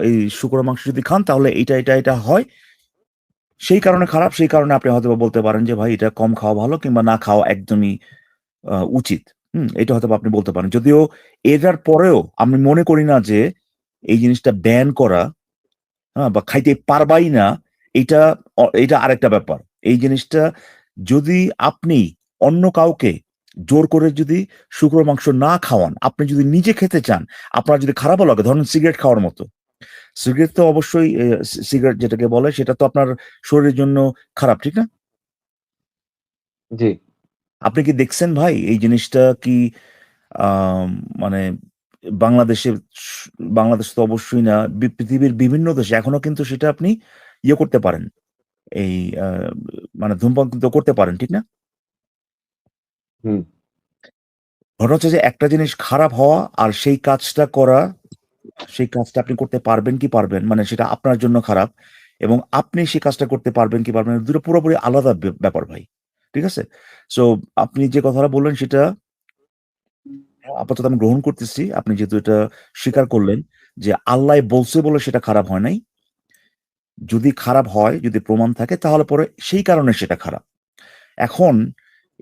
এই শুকরের মাংস যদি খান তাহলে এটা হয়। সেই কারণে খারাপ, সেই কারণে আপনি হয়তোবা বলতে পারেন যে ভাই এটা কম খাওয়া ভালো কিংবা না খাওয়া একদমই উচিত। এটা হয়তোবা আপনি বলতে পারেন। যদিও এটার পরেও আমি মনে করি না যে এই জিনিসটা ব্যান করা, বা খাইতে পারবাই না, এইটা এইটা আরেকটা ব্যাপার। এই জিনিসটা যদি আপনি অন্য কাউকে জোর করে যদি শুকরের মাংস না খাওয়ান, আপনি যদি নিজে খেতে চান, আপনার যদি খারাপও লাগে, ধরেন সিগারেট খাওয়ার মতো। সিগারেট তো অবশ্যই সিগারেট যেটাকে বলে সেটা তো আপনার শরীরের জন্য খারাপ, ঠিক না? জি। আপনি কি দেখছেন ভাই এই জিনিসটা কি আম মানে বাংলাদেশে স বাংলাদেশে তো অবশ্যই না, পৃথিবীর বিভিন্ন দেশে এখনো কিন্তু সেটা আপনি ইয়ে করতে পারেন। এই আ মানে ধূমপান কিন্তু করতে পারেন, ঠিক না? হুম। ঘটনা হচ্ছে যে একটা জিনিস খারাপ হওয়া আর সেই কাজটা করা, সেই কাজটা আপনি করতে পারবেন কি পারবেন মানে সেটা আপনার জন্য খারাপ এবং আপনি সেই কাজটা করতে পারবেন কি পারবেন না, দুটো পুরোপুরি আলাদা ব্যাপার ভাই। ঠিক আছে? সো আপনি যে কথাটা বললেন সেটা আপাতত আমি গ্রহণ করতেছি। আপনি যেহেতু এটা স্বীকার করলেন যে আল্লাহ বলছে বলে সেটা খারাপ হয় নাই। যদি খারাপ হয়, যদি প্রমাণ থাকে তাহলে পরে সেই কারণে সেটা খারাপ। এখন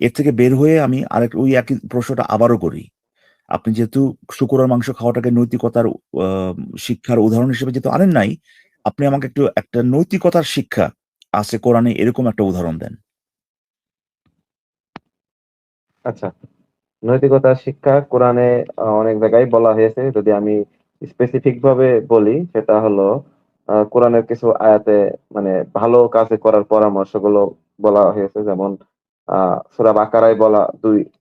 এর থেকে বের হয়ে আমি ওই একই প্রশ্নটা আবারও করি। আপনি যেহেতু শুকরের মাংস খাওয়াটাকে নৈতিকতার আ শিক্ষার উদাহরণ হিসেবে যেহেতু আনেন নাই, আপনি আমাকে একটু একটা নৈতিকতার শিক্ষা আছে কোরআনে এরকম একটা উদাহরণ দেন। আচ্ছা। নৈতিকতার শিক্ষা কোরআনে অনেক জায়গায় বলা হয়েছে। যদি আমি স্পেসিফিক ভাবে বলি, সেটা হলো কোরআনের কিছু আয়াতে মানে ভালো কাজ করার পরামর্শগুলো বলা হয়েছে। যেমন সূরা বাকারায়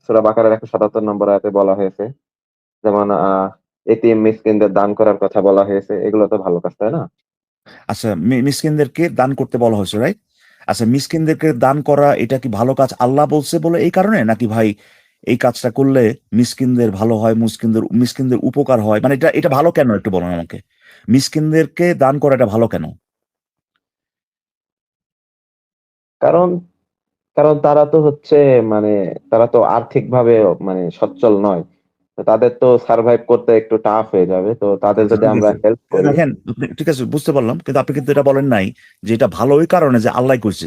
সূরা বাকারার ১৭৭ নম্বর আয়াতে বলা হয়েছে। যেমন এতিম মিসকিনদের দান করার কথা বলা হয়েছে। এগুলো তো ভালো কাজ, তাই না? আচ্ছা, মিসকিনদেরকে দান করতে বলা হয়েছে, রাইট? আচ্ছা, মিসকিনদেরকে দান করা এটা কি ভালো কাজ আল্লাহ বলছে বলে এই কারণে? নাকি ভাই এই কাজটা করলে মিসকিনদের ভালো হয়, মিসকিনদের উপকার হয়? মানে এটা ভালো কেন একটু বলেন আমাকে? মিসকিনদেরকে দান করা এটা ভালো কেন? কারণ কারণ তারা তো হচ্ছে মানে তারা তো আর্থিকভাবে মানে সচ্ছল নয়। তো তাদের তো সারভাইভ করতে একটু টাফ হয়ে যাবে। তো তাদের আচ্ছা, যদি ঠিক আমরা আছে। হেল্প করি। দেখেন, ঠিক আছে বুঝতে পারলাম। কিন্তু আপনি কিন্তু এটা বলেন নাই যে এটা ভালো ওই কারণে যে আল্লাহ কইছে।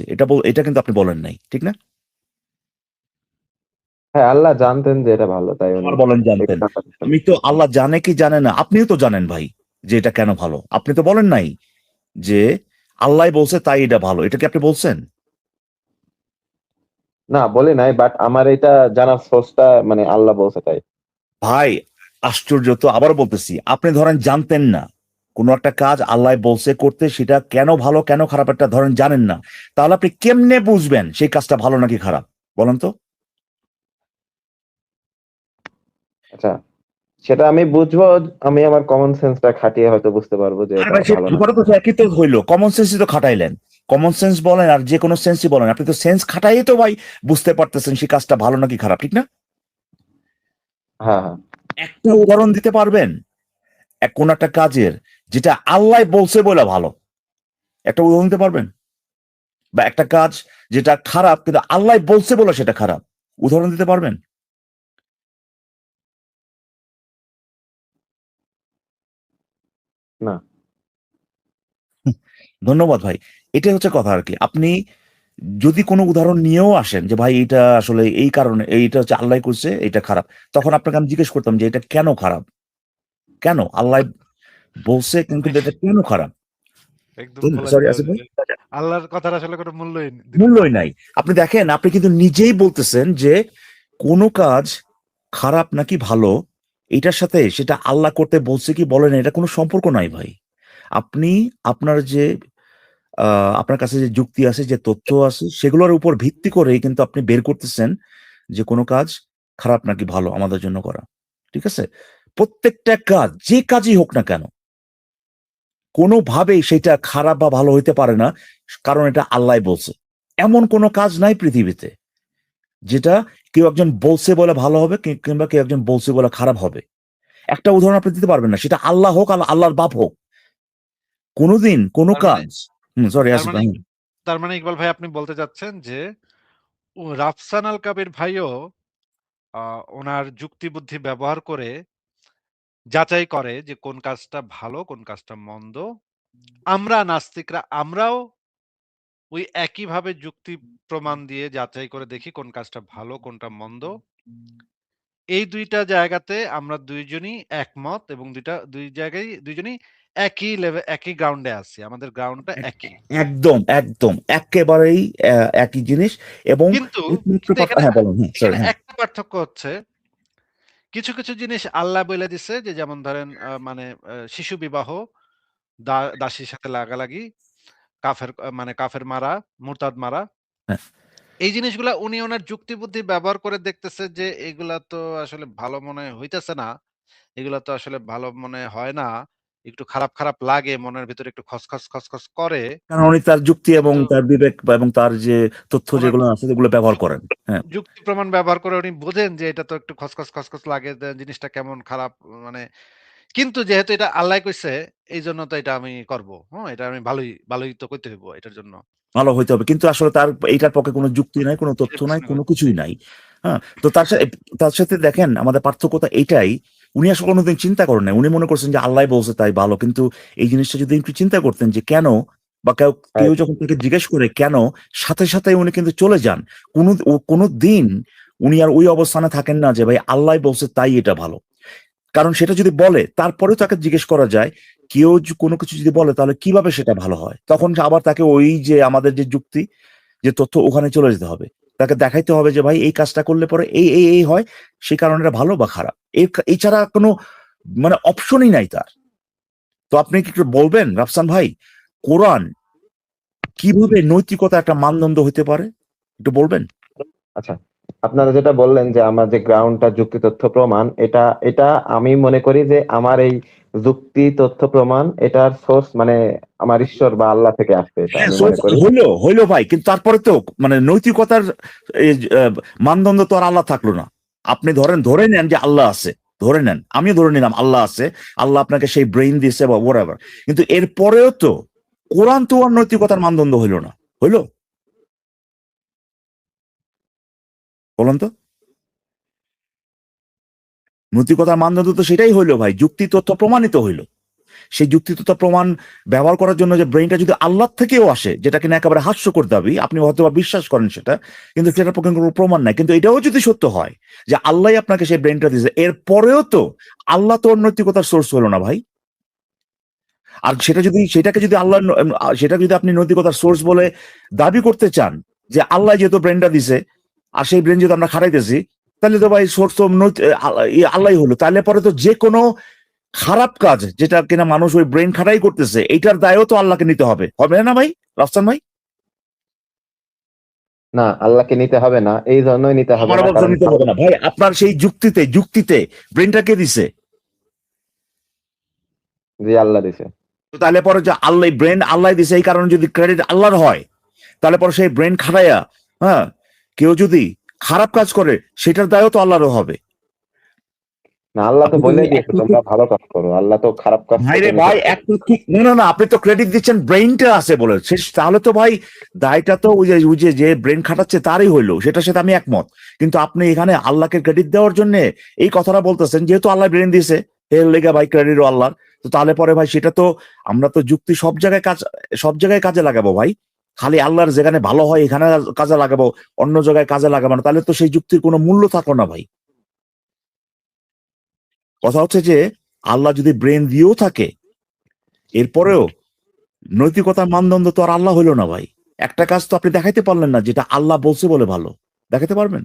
এটা কিন্তু আপনি বলেন নাই। ঠিক না? হ্যাঁ, আল্লাহ জানতেন যে এটা ভালো, তাই উনি আবার বলেন এই জানতেন। কাজটা করতেন। আমি তো আল্লাহ জানে কি জানে না, আপনিও তো জানেন ভাই যে এটা কেন ভালো। আপনি তো বলেন নাই যে আল্লাহই বলছে তাই এটা ভালো। এটা কি আপনি বলছেন? না, বলি নাই, বাট আমার এটা জানার সোর্সটা মানে আল্লাহ বলছে তাই। ভাই আশ্চর্য তো, আবারও বলতেছি। আপনি ধরেন জানতেন না। কোন একটা কাজ আল্লাহ বলছে করতে সেটা কেন ভালো কেন খারাপ একটা ধরেন জানেন না। তাহলে আপনি কেমনে বুঝবেন সেই কাজটা ভালো নাকি খারাপ? বলেন তো? আচ্ছা, সেটা আমি বুঝবো, আমি আমার কমন সেন্সটা খাটিয়ে হয়তো বুঝতে পারবো যে আরে এটা ভাই সে ভালো না। ব্যাপারটা তো একই তো হইলো, কমন সেন্সই তো খাটাইলেন। কমন সেন্স বলেন আর যে কোনো সেন্সই বলেন, আপনি তো সেন্স খাটাই তো ভাই বুঝতে পারতেছেন সেই কাজটা ভালো নাকি খারাপ, ঠিক না? হ্যাঁ, হ্যাঁ। একটা উদাহরণ দিতে পারবেন কোন একটা কাজের যেটা আল্লাহ বলছে বলে ভালো? একটা উদাহরণ দিতে পারবেন? বা একটা কাজ যেটা খারাপ কিন্তু আল্লাহ বলছে বলে সেটা খারাপ, উদাহরণ দিতে পারবেন? না। ধন্যবাদ ভাই। এটাই হচ্ছে কথা আর কি। আপনি যদি কোনো উদাহরণ নিয়েও আসেন যে ভাই এটা আসলে এই কারণে, এইটা হচ্ছে আল্লাহ করছে এটা খারাপ, তখন আপনাকে আমি জিজ্ঞেস করতাম যে এটা কেন খারাপ, কেন আল্লাহ বলছে কিন্তু আপনি এটা কেন খারাপ? একদম বলে সরি দিলেন আসিফ ভাই, যে আল্লাহর কথার আসলে কোনো মূল্যই দিলেন না। মূল্যই নাই। আপনি দেখেন, আপনি কিন্তু নিজেই বলতেছেন যে কোনো কাজ খারাপ নাকি ভালো এটার সাথে সেটা আল্লাহ করতে বলছে কি বলেন এটা কোনো সম্পর্ক নাই ভাই। আপনি আপনার যে আপনার কাছে যে যুক্তি আছে, যে তথ্য আছে, সেগুলোর উপর ভিত্তি করেই কিন্তু আপনি বের করতেছেন যে কোনো কাজ খারাপ নাকি ভালো আমাদের জন্য করা। ঠিক আছে? প্রত্যেকটা কাজ, যে কাজই হোক না কেন, কোনোভাবেই সেটা খারাপ বা ভালো হইতে পারে না। কারণ এটা আল্লাহ বলছে। এমন কোনো কাজ নাই পৃথিবীতে যেটা কেউ একজন বলছে বলে ভালো হবে কিংবা কেউ একজন বলছে বলে খারাপ হবে। একটা উদাহরণ আপনি দিতে পারবেন না। সেটা আল্লাহ হোক আর আল্লাহর বাপ হোক। কোনোদিন কোনো তার মানে কাজ সরি তার আসিফ মানে ভাই। তার মানে ইকবাল ভাই আপনি বলতে চাচ্ছেন যে রাফসান আল কাবির ভাইও ওনার যুক্তি বুদ্ধি ব্যবহার করে যাচাই করে যে কোন কাজটা ভালো কোন কাজটা মন্দ। আমরা নাস্তিকরা আমরাও ওই একইভাবে যুক্তি প্রমাণ দিয়ে যাচাই করে দেখি কোন কাজটা ভালো কোনটা মন্দ। এই ২ টা জায়গাতে আমরা ২ জনই একমত এবং ২ জায়গায় ২ জনই একই গ্রাউন্ডে আছি। আমাদের গ্রাউন্ডটা একই। একদম, একদম। এক্কেবারেই একই জিনিস এবং কিন্তু, একমাত্র কিন্তু এখানে হ্যাঁ, বলুন। হ্যাঁ, সরি এখানে হ্যাঁ। একটা পার্থক্য হচ্ছে কিছু জিনিস আল্লাহ বইলা দিছে যে যেমন ধরেন মানে শিশু বিবাহ, দাসীর সাথে লাগালাগি, কাফের মারা, মুরতাদ মারা। হ্যাঁ। এই জিনিসগুলা উনি উনার যুক্তি বুদ্ধি ব্যবহার করে দেখতেছে যে এগুলা তো আসলে ভালো মনে হইতেছে না। এগুলা তো আসলে ভালো মনে হয় না। একটু খারাপ লাগে। মনের ভিতরে একটু খসখস করে। কারণ উনি তার যুক্তি এবং কিন্তু তার বিবেক এবং তার যে তথ্য উনার যেগুলো আছে সেগুলো ব্যবহার যুক করেন। হ্যাঁ, যুক্তি প্রমাণ ব্যবহার করে উনি বোঝেন যে এটা তো একটু খসখস লাগে। জিনিসটা কেমন খারাপ মানে কিন্তু যেহেতু এটা আল্লাহ কইছে এইজন্য তো এটা আমি করব। হ্যাঁ? এটা আমি ভালোই তো কইতে হইব এটার জন্য। ভালো হইতে হবে। কিন্তু আসলে তার এইটার পক্ষে কোনো যুক্তি নাই, কোনো তথ্য এটার নাই, পিছনে কোনো কিছুই নাই। হ্যাঁ? তো তার সাথে দেখেন আমাদের পার্থক্যটা এইটাই, উনি আসলে কোনোদিন চিন্তা করেন নাই। উনি মনে করছেন যে আল্লাহ বলছে তাই ভালো। কিন্তু এই জিনিসটা যদি একটু চিন্তা করতেন যে কেন, বা কেউ রাইট। যখন তাকে জিজ্ঞেস করে কেন, সাথে উনি কিন্তু চলে যান। কোনদিন উনি আর ওই অবস্থানে থাকেন না যে ভাই আল্লাহ বলছে তাই এটা ভালো। কারণ সেটা যদি বলে তারপরেও তাকে জিজ্ঞেস করা যায়, কেউ কোনো কিছু যদি বলে তাহলে কিভাবে সেটা ভালো হয়? তখন আবার তাকে ওই যে আমাদের যে যুক্তি, যে তথ্য ওখানে চলে যেতে হবে। তাকে দেখাইতে হবে যে ভাই এই কাজটা করলে পরে এই হয়, সেই কারণে এটা ভালো বা খারাপ। এছাড়া কোনো মানে অপশনই নাই তার। তো আপনি কি একটু বলবেন রাফসান ভাই, কোরআন কিভাবে নৈতিকতা একটা মানদণ্ড হইতে পারে? একটু বলবেন? আচ্ছা। আপনারা যেটা বললেন যে আমার যে গ্রাউন্ডটা যুক্তি তথ্য প্রমাণ, এটা এটা আমি মনে করি যে আমার এই যুক্তি তথ্য প্রমাণ এটার সোর্স মানে আমার ঈশ্বর বা আল্লাহ থেকে আসছে, এটা হ্যাঁ, আমি মনে করি। হইলো ভাই, কিন্তু তারপরে তো মানে নৈতিকতার এই মানদণ্ড তো আর আল্লাহ থাকলো না। আপনি ধরে নেন যে আল্লাহ আছে, ধরে নেন, আমিও ধরে নিলাম আল্লাহ আছে, আল্লাহ আপনাকে সেই ব্রেইন দিয়েছে বা হোয়াটএভার, কিন্তু এরপরেও তো কোরআন তো আর নৈতিকতার মানদণ্ড হইলো না, হইলো? বলুন তো। নৈতিকতার মানদণ্ড তো সেটাই হইলো ভাই, যুক্তি তথ্য প্রমাণিত হইলো। সেই যুক্তি তথ্য প্রমাণ ব্যবহার করার জন্য যে ব্রেইনটা যদি আল্লাহ থেকেও আসে, যেটা কিনা একেবারে হাস্যকর দাবি, আপনি হয়তো বা বিশ্বাস করেন সেটা, কিন্তু সেটার পক্ষে কোনো প্রমাণ নাই। কিন্তু এটাও যদি সত্য হয় যে আল্লাহ আপনাকে সেই ব্রেইনটা দিয়েছে, এরপরেও তো আল্লাহ তো নৈতিকতার সোর্স হলো না ভাই। আর সেটা যদি আপনি নৈতিকতার সোর্স বলে দাবি করতে চান, যে আল্লাহ যেহেতু ব্রেনটা দিছে আর সেই ব্রেন যদি আমরা খাটাইতেছি, তাহলে তো ভাই সোর্স তো আল্লাহ হলো। তাহলে পরে তো যে কোনো খারাপ কাজ যেটা কিনা মানুষ ওই ব্রেন খাটাই করতেছে, এইটার দায়ও তো আল্লাহকে নিতে হবে, হবে না ভাই রাফসান ভাই? না, আল্লাহকে নিতে হবে না, এই জন্যই নিতে হবে আমার না অবস্থা কারণ নিতে হবে না ভাই। আপনার সেই যুক্তিতে ব্রেনটা কে দিছে? জি, আল্লাহ দিছে। তো তাহলে পরে যে আল্লাহ ব্রেন আল্লাহ দিছে, এই কারণে যদি ক্রেডিট আল্লাহর হয়, তাহলে পরে সেই ব্রেন খাটাইয়া, হ্যাঁ, কেউ যদি খারাপ কাজ করে সেটার দায়ও তো আল্লাহরও হবে। না, আল্লাহ তো আপনি বলে যদি দিয়েছে একটা তোমরা ভালো কাজ করো। আল্লাহ তো খারাপ কাজ ভাই থেকে রে ভাই, নিষেধ করে। একটা ঠিক না, আপনি তো ক্রেডিট দিচ্ছেন ব্রেইনটা আছে বলে, তাহলে তো ভাই দায়টা তো ওই যে ব্রেন খাটাচ্ছে তারই হইলো, সেটার সাথে আমি একমত। কিন্তু আপনি এখানে আল্লাহকে ক্রেডিট দেওয়ার জন্য এই কথাটা বলতেছেন, যেহেতু আল্লাহ ব্রেন দিয়েছে এর লেগে ভাই ক্রেডিটও আল্লাহর। তো তাহলে পরে ভাই সেটা তো আমরা তো যুক্তি সব জায়গায় কাজে লাগাবো ভাই। খালি আল্লাহর যেখানে ভালো হয় এখানে কাজে লাগাবো, অন্য জায়গায় কাজে লাগাবো না, তাহলে তো সেই যুক্তির কোনো মূল্য থাকলো না ভাই। কথা হচ্ছে যে আল্লাহ যদি ব্রেন দিয়েও থাকে, এরপরেও নৈতিকতার মানদণ্ড তো আর আল্লাহ হইলো না ভাই। একটা কাজ তো আপনি দেখাইতে পারলেন না যেটা আল্লাহ বলছে বলে ভালো, দেখাতে পারবেন?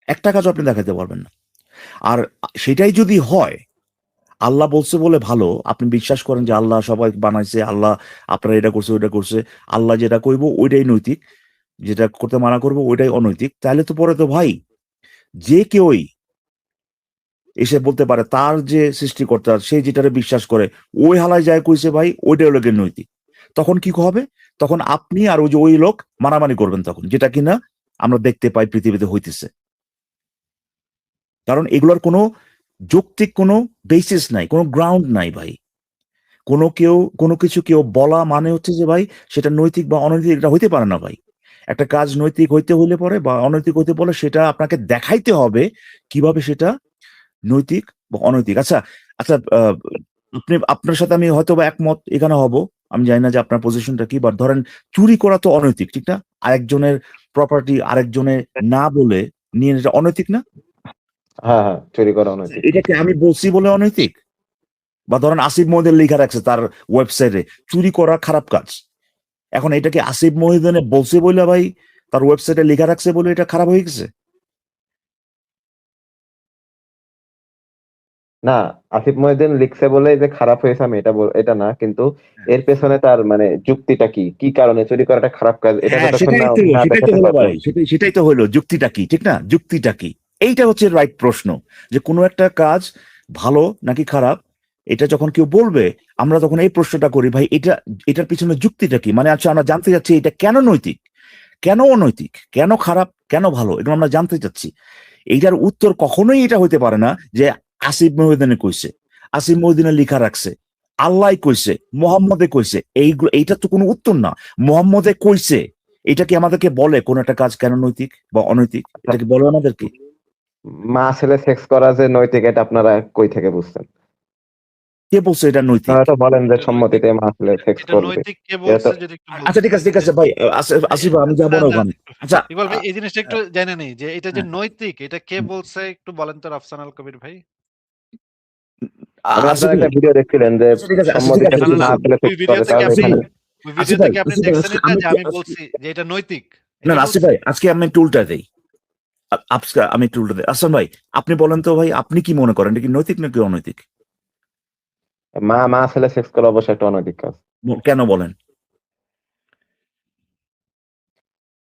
একটা কাজও আপনি দেখাতে পারবেন না। আর সেটাই যদি হয় আল্লাহ বলছে বলে ভালো, আপনি বিশ্বাস করেন যে আল্লাহ সবাই বানাইছে, আল্লাহ আপনারা এটা করছে ওইটা করছে, আল্লাহ যেটা কইব ওইটাই নৈতিক, যেটা করতে মানা করবো ওইটাই অনৈতিক, তাহলে তো পরে তো ভাই যে কেউই এসে বলতে পারে তার যে সৃষ্টিকর্তা সে যেটারে বিশ্বাস করে ওই হালায় যায় কইছে ভাই ওইটাই লোকের নৈতিক। তখন কি হবে? তখন আপনি আর ওই যে ওই লোক মারামারি করবেন তখন, যেটা কিনা আমরা দেখতে পাই পৃথিবীতে হইতেছে। কারণ এগুলোর কোনো যৌক্তিক কোনো বেসিস নাই, কোনো গ্রাউন্ড নাই ভাই। কোনো কিছু কেউ বলা মানে হচ্ছে যে ভাই সেটা নৈতিক বা অনৈতিক এটা হইতে পারে না ভাই। একটা কাজ নৈতিক হইতে হইলে পরে বা অনৈতিক হইতে বলে সেটা আপনাকে দেখাইতে হবে কিভাবে সেটা নৈতিক বা অনৈতিক। আচ্ছা, আচ্ছা, আপনার সাথে আমি হয়তো বা একমত এখানে হব। আমি জানি না যে আপনার পজিশনটা কি, বাট ধরেন চুরি করা তো অনৈতিক, ঠিক না? আরেকজনের প্রপার্টি আরেকজনের না বলে নিয়ে এটা অনৈতিক না? হ্যাঁ, হ্যাঁ, চুরি করা অনৈতিক। এটাকে আমি বলছি বলে অনৈতিক? বা ধরেন আসিফ মহিউদ্দিন লেখা রাখছে তার ওয়েবসাইটে চুরি করা খারাপ কাজ, এখন এটাকে আসিফ মহিউদ্দিনে বলছে বলে ভাই তার ওয়েবসাইটে লেখা রাখছে বলে এটা খারাপ হয়ে গেছে? না, আসিফ মহিউদ্দিন লিখছে বলে যে খারাপ হয়েছে আমি এটা না, কিন্তু এর পেছনে তার মানে যুক্তিটা কি, কি কারণে চুরি করাটা খারাপ কাজ, এটা হ্যাঁ, যতক্ষণ সেটাই না তো না সেটাই তো দেখাতে হলো পারবেন। ভাই, সেটাই তো হলো যুক্তিটা কি, ঠিক না? যুক্তিটা কি, এইটা হচ্ছে রাইট প্রশ্ন। যে কোনো একটা কাজ ভালো নাকি খারাপ এটা যখন কেউ বলবে আমরা তখন এই প্রশ্নটা করি ভাই এটার পিছনে যুক্তিটা কি, মানে আচ্ছা আমরা জানতে চাচ্ছি এটা কেন নৈতিক, কেন অনৈতিক, কেন খারাপ, কেন ভালো, এটা আমরা জানতে চাচ্ছি। এইটার উত্তর কখনোই এটা হইতে পারে না যে আসিফ মহিউদ্দিনে কইছে, আসিফ মহিউদ্দিনে লিখা রাখছে, আল্লাহ কইছে, মোহাম্মদে কইছে, এইটা তো কোনো উত্তর না। মোহাম্মদে কইছে এটা কি আমাদেরকে বলে কোন একটা কাজ কেন নৈতিক বা অনৈতিক? আচ্ছা, এটা কি বলে আমাদেরকে? মা ছেলে সেক্স করা যে নৈতিক, এটা আপনারা কই থেকে বুঝছেন? কে বলছে এটা নৈতিক? আপনারা তো বলেন যে এটা নৈতিক, সম্মতিতে মা ছেলে সেক্স এটা করবে। নৈতিক কে এটা তো বলছে যদি একটু আচ্ছা, বলতেন ঠিক যে আছে ভাই, আসিফ আমি যাবো না, না না, ওখানে। আচ্ছা, ইকবাল ভাই এই জিনিসটা একটু জেনে নেই যে এটা যে নৈতিক এটা কে বলছে একটু বলেন তো আফসানাল কবির ভাই। মানে আসিফ আপনারা ভাই, একটা ভিডিও দেখছিলেন যে আচ্ছা ঠিক আছে সম্মতিতে না, না, ঠিক না, মা আছে ছেলে ওই সেক্স করে, ভিডিওতে কি তাহলে আপনি এখানে ওই আসিফ ভিডিওতে ভাই, কি আপনি আসিফ ভাই, দেখছেন এটা আমি যে আমি বলছি যে এটা নৈতিক? না এটা না, আসিফ বলছি? ভাই আজকে আমি একটু উল্টা দেই। আমি একটু উল্টা দিই। আহসান ভাই, আপনি বলেন তো ভাই, আপনি কি মনে করেন এটা কি নৈতিক নাকি অনৈতিক? মা মা ছেলে সেক্স করা অবশ্যই একটা অনৈতিক কাজ। কেন বলেন?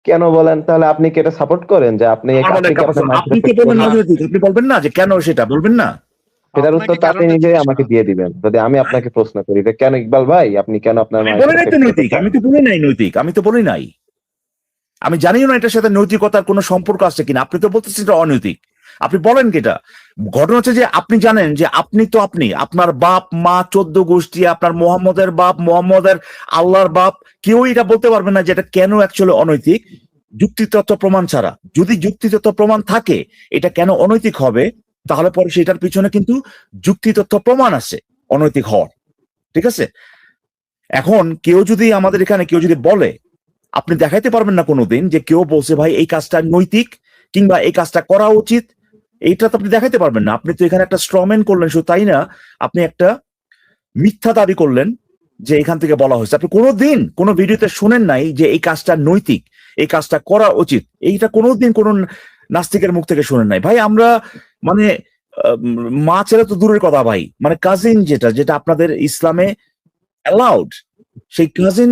কেন বলেন? তাহলে আপনি কি এটা সাপোর্ট করেন যে আপনি আমার বলে আপনি কি একটা আপনার প্রশ্ন, মায়ের আপনি সাথে তো সেক্স বলেন করবেন? অনৈতিক, আপনি বলবেন না যে কেন, সেটা বলবেন না? সেটার উত্তর আপনাকে তো আপনি কারণটা নিজেই জিজ্ঞেস আমাকে করা দিয়ে হচ্ছে। দিবেন যদি আমি আপনাকে প্রশ্ন করি যে কেন ইকবাল ভাই আপনি কেন আপনার আমি মায়ের বলি সাথে নাই তো সেক্স করতে নৈতিক, চান? আমি তো বলি নাই নৈতিক, আমি তো বলি নাই, আমি জানিও না এটার সাথে নৈতিকতার কোনো সম্পর্ক আছে কিনা, আপনি তো বলতেছেন এটা অনৈতিক। আপনি বলেন কি এটা? ঘটনা হচ্ছে যে আপনি জানেন যে আপনি তো আপনি আপনার বাপ মা 14 গোষ্ঠী, আপনার মোহাম্মদের বাপ মোহাম্মদের আল্লাহর বাপ, কেউই এটা বলতে পারবে না যে এটা কেন অ্যাকচুয়ালি অনৈতিক যুক্তিতত্ত্ব প্রমাণ ছাড়া। যদি যুক্তিতত্ত্ব প্রমাণ থাকে এটা কেন অনৈতিক হবে, তাহলে পরে সেটার পিছনে কিন্তু যুক্তিতত্ত্ব প্রমাণ আছে অনৈতিক হওয়ার, ঠিক আছে? এখন কেউ যদি বলে, আপনি দেখাইতে পারবেন না কোনোদিন যে কেউ বলছে ভাই এই কাজটা নৈতিক কিংবা এই কাজটা করা উচিত, এইটা তো আপনি দেখাইতে পারবেন না। আপনি তো এখানে একটা স্ট্রম্যান করলেন শুধু তাই না, আপনি একটা মিথ্যা দাবি করলেন যে এখান থেকে বলা হয়েছে। আপনি কোনোদিন কোনো ভিডিওতে শুনেন নাই যে এই কাজটা নৈতিক, এই কাজটা করা উচিত, এইটা কোনোদিন কোন নাস্তিকের মুখ থেকে শুনেন নাই ভাই। আমরা মানে মা ছেলে তো দূরের কথা ভাই, মানে কাজিন যেটা যেটা আপনাদের ইসলামে অ্যালাউড, সেই কাজিন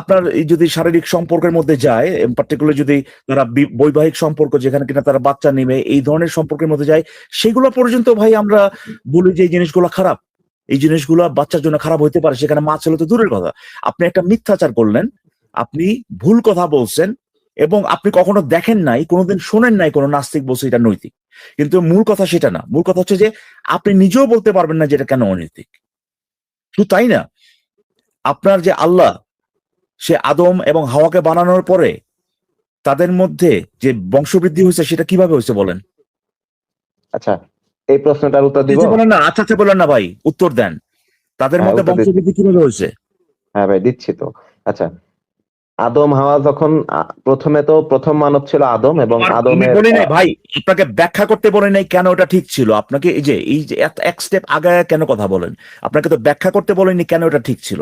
আপনার এই যদি শারীরিক সম্পর্কের মধ্যে যায়, পার্টিকুলার যদি তারা বৈবাহিক সম্পর্ক যেখানে কিনা তারা বাচ্চা নেবে, এই ধরনের সম্পর্কের মধ্যে যায়, সেগুলো পর্যন্ত ভাই আমরা বলি যে এই জিনিসগুলো খারাপ, এই জিনিসগুলো বাচ্চার জন্য খারাপ হতে পারে, সেখানে মা ছেলে তো দূরের কথা। আপনি একটা মিথ্যাচার করলেন, আপনি ভুল কথা বলছেন, এবং আপনি কখনো দেখেন নাই, কোনোদিন শোনেন নাই কোনো নাস্তিক বলছে এটা নৈতিক। কিন্তু মূল কথা সেটা না, মূল কথা হচ্ছে যে আপনি নিজেও বলতে পারবেন না যে এটা কেন অনৈতিক। শুধু তাই না, আপনার যে আল্লাহ, সে আদম এবং হাওয়াকে বানানোর পরে তাদের মধ্যে যে বংশবৃদ্ধি হয়েছে সেটা কিভাবে হয়েছে বলেন? আচ্ছা, এই প্রশ্নটার উত্তর দিব। বলেন না, আচ্ছা আচ্ছা বলেন না ভাই, উত্তর দেন। তাদের হ্যাঁ, মধ্যে উত্তর দিচ্ছি। বংশবৃদ্ধি কিভাবে হয়েছে? হ্যাঁ ভাই, দিচ্ছি তো। আচ্ছা, আদম হাওয়া যখন প্রথমে তো প্রথম মানব ছিল আদম, এবং আমি আদমের বলি নাই ভাই, আপনাকে ব্যাখ্যা করতে বলি নাই কেন ওটা ঠিক ছিল। আপনাকে এই যে এক স্টেপ আগে কেন কথা বলেন? আপনাকে তো ব্যাখ্যা করতে বলেনি কেন ওটা ঠিক ছিল।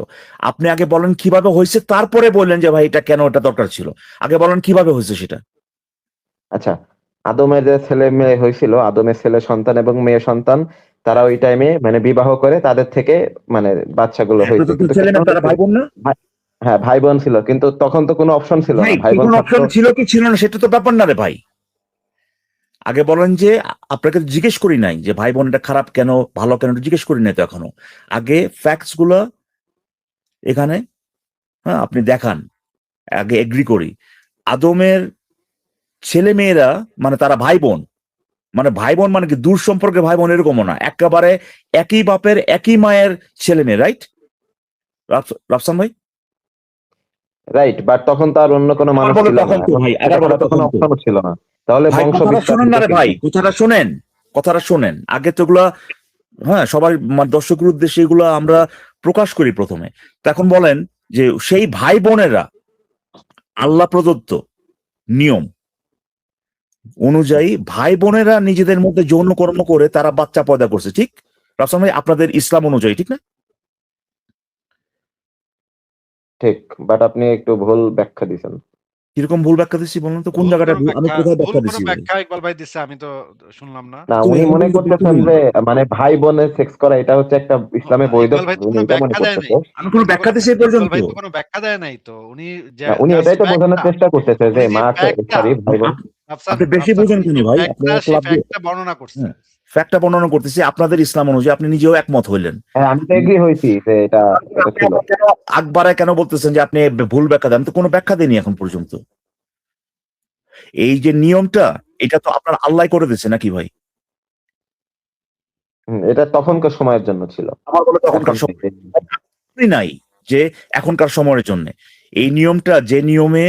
আপনি আগে বলেন কিভাবে হয়েছে, তারপরে বললেন যে ভাই এটা কেন ওটা দরকার ছিল। আগে বলেন কিভাবে হয়েছে সেটা। আচ্ছা, আদমের যে ছেলে মেয়ে হয়েছিল, আদমের ছেলে সন্তান এবং মেয়ে সন্তান, তারা ওই টাইমে মানে বিবাহ করে তাদের থেকে মানে বাচ্চাগুলো হয়েছে, কিন্তু ছেলে না, কেন তারা হয়েছে? ভাই বোন না? হ্যাঁ, ভাই বোন ছিল, কিন্তু তখন তো কোনো অপশন ছিল ভাই না, ভাই বোন কোনো থাকতো। অপশন ছিল কি ছিল না সেটা তো ব্যাপার না রে ভাই। আগে বলেন যে আপনাকে তো জিজ্ঞেস করি নাই যে ভাই বোন এটা খারাপ কেন ভালো কেন, এটা জিজ্ঞেস করি নাই তো এখনো। আগে ফ্যাক্টস গুলো এখানে, হ্যাঁ, আপনি দেখান, আগে এগ্রি করি। আদমের ছেলে মেয়েরা মানে তারা ভাই বোন, মানে ভাই বোন মানে কি দূর সম্পর্কে ভাই বোন এরকমও না, একেবারে একই বাপের একই মায়ের ছেলে মেয়ে, রাইট রাফসান ভাই? রাইট, বাট তখন তো আর অন্য কোনো আবার মানুষ বলো ছিল না, তখন তো এবং ভাই, এটা আবার বলো ছাড়া তো কোনো তখন তো। অপশনও ছিল না। তাহলে ভাই বংশ কথাটা বিস্তার শোনেন না হতো রে ভাই, কিভাবে? কথাটা শোনেন, কথাটা শোনেন আগে তো এগুলা, হ্যাঁ, সবার দর্শকের উদ্দেশ্যে এগুলো আমরা প্রকাশ করি প্রথমে। তো এখন বলেন যে সেই ভাই বোনেরা আল্লাহ প্রদত্ত নিয়ম অনুযায়ী ভাই বোনেরা নিজেদের মধ্যে যৌন কর্ম করে তারা বাচ্চা পয়দা করছে, ঠিক? রাফসান ভাই আপনাদের ইসলাম অনুযায়ী, ঠিক না? ঠিক, বাট আপনি একটু ভুল ব্যাখ্যা দিছেন। কিরকম ভুল ব্যাখ্যা দিচ্ছি বলুন তো, কোন ভুল জায়গাটা কোনো আমি ব্যাখ্যা কোথায় ভুল ব্যাখ্যা কোনো দিচ্ছি ভাই? ব্যাখ্যা ইকবাল ভাই দিচ্ছে, আমি তো শুনলাম না। না, তুমি উনি আমাকে মনে একটু ব্যাখ্যা করতেছেন দিন। যে মানে ভাই বোনের সেক্স করা এটা হচ্ছে একটা ইসলামে বৈধ ইকবাল ভাই কাজ, তো উনি কোনো এটা মনে ব্যাখ্যা দেয় নাই। করতেছে। আমি কোনো ব্যাখ্যা দিচ্ছি এই ইকবাল পর্যন্ত? ভাই তো কোনো ব্যাখ্যা দেয় নাই তো। উনি না, উনি জাস্ট এটাই তো বোঝানোর ফ্যাক্টটা, চেষ্টা করতেছে যে উনি যে মা ফ্যাক্টটা, সরি ভাই বোন। আফসান আপনি বেশি আফসান বুঝেন উনি কেন যে ভাই? আপনি ফ্যাক্টটা, সেই ক্লাব, ফ্যাক্টটা বর্ণনা করছে। হ্যাঁ, ফ্যাক্টটা বর্ণনা করতেছি আপনাদের ইসলাম অনুযায়ী, আপনি নিজেও একমত হইলেন। হ্যাঁ, আমি তো এগ্রি হয়েছি যে এটা এটা ছিল। আকবারে কেন বলতেছেন যে আপনি ভুল ব্যাখ্যা দেন? আমি তো কোনো ব্যাখ্যা দেয়নি এখন পর্যন্ত। এই যে নিয়মটা, এটা তো আপনার আল্লাহ করে দিচ্ছে নাকি ভাই? এটা তখনকার সময়ের জন্য ছিল, আমার বলে এখন তখনকার সময় নাই যে এখনকার সময়ের জন্য। এই নিয়মটা, যে নিয়মে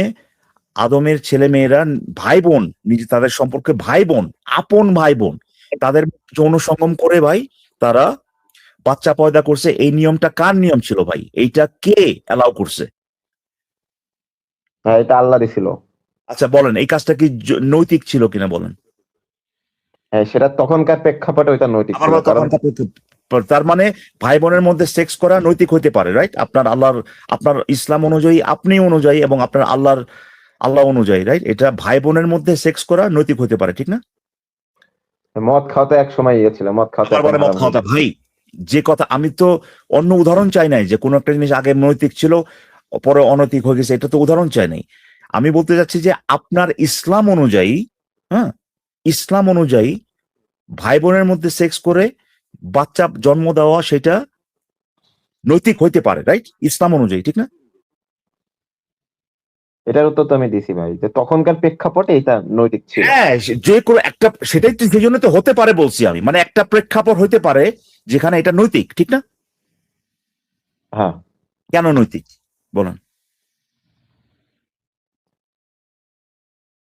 আদমের ছেলে মেয়েরা ভাই বোন, নিজে তাদের সম্পর্কে ভাই বোন, আপন ভাই বোন, তাদের যৌন সঙ্গম করে ভাই তারা বাচ্চা পয়দা করছে, এই নিয়মটা কার নিয়ম ছিল ভাই? এইটা কে অ্যালাউ করছে? হ্যাঁ, এটা আল্লাহরই ছিল। আচ্ছা বলেন, এই কাজটা কি নৈতিক ছিল কিনা বলেন? হ্যাঁ, সেটা তখনকার প্রেক্ষাপটে ওইটা নৈতিক আমার ছিল, বলে কারণ তার মানে ভাই বোনের মধ্যে সেক্স করা নৈতিক হইতে পারে, রাইট? আপনার আল্লাহর, আপনার ইসলাম অনুযায়ী, আপনি অনুযায়ী এবং আপনার আল্লাহ অনুযায়ী, রাইট? এটা ভাই বোনের মধ্যে সেক্স করা নৈতিক হতে পারে, ঠিক না? মদ খাওয়াতে এক সময় ইয়ে ছিল, মদ খাওয়াতে আবার এখন বলে মদ হারাম হয়ে খাওয়াটা গেছে। ভাই, যে কথা, আমি তো অন্য উদাহরণ চাই নাই যে কোনো একটা জিনিস আগে নৈতিক ছিল পরে অনৈতিক হয়ে গেছে, এটা তো উদাহরণ চাই নাই। আমি বলতে চাচ্ছি যে আপনার ইসলাম অনুযায়ী, হ্যাঁ, ইসলাম অনুযায়ী ভাই বোনের মধ্যে সেক্স করে বাচ্চা জন্ম দেওয়া সেটা নৈতিক হইতে পারে, রাইট? ইসলাম অনুযায়ী, ঠিক না? এটার উত্তর তো আমি দিছি ভাই, যে তখনকার প্রেক্ষাপটে এটা নৈতিক ছিল। হ্যাঁ, যে কোনো একটা, সেটাই তো সেই জন্য তো হতে পারে বলছি আমি, মানে একটা প্রেক্ষাপট হইতে পারে যেখানে এটা নৈতিক, ঠিক না? হ্যাঁ, কেন নৈতিক বলেন?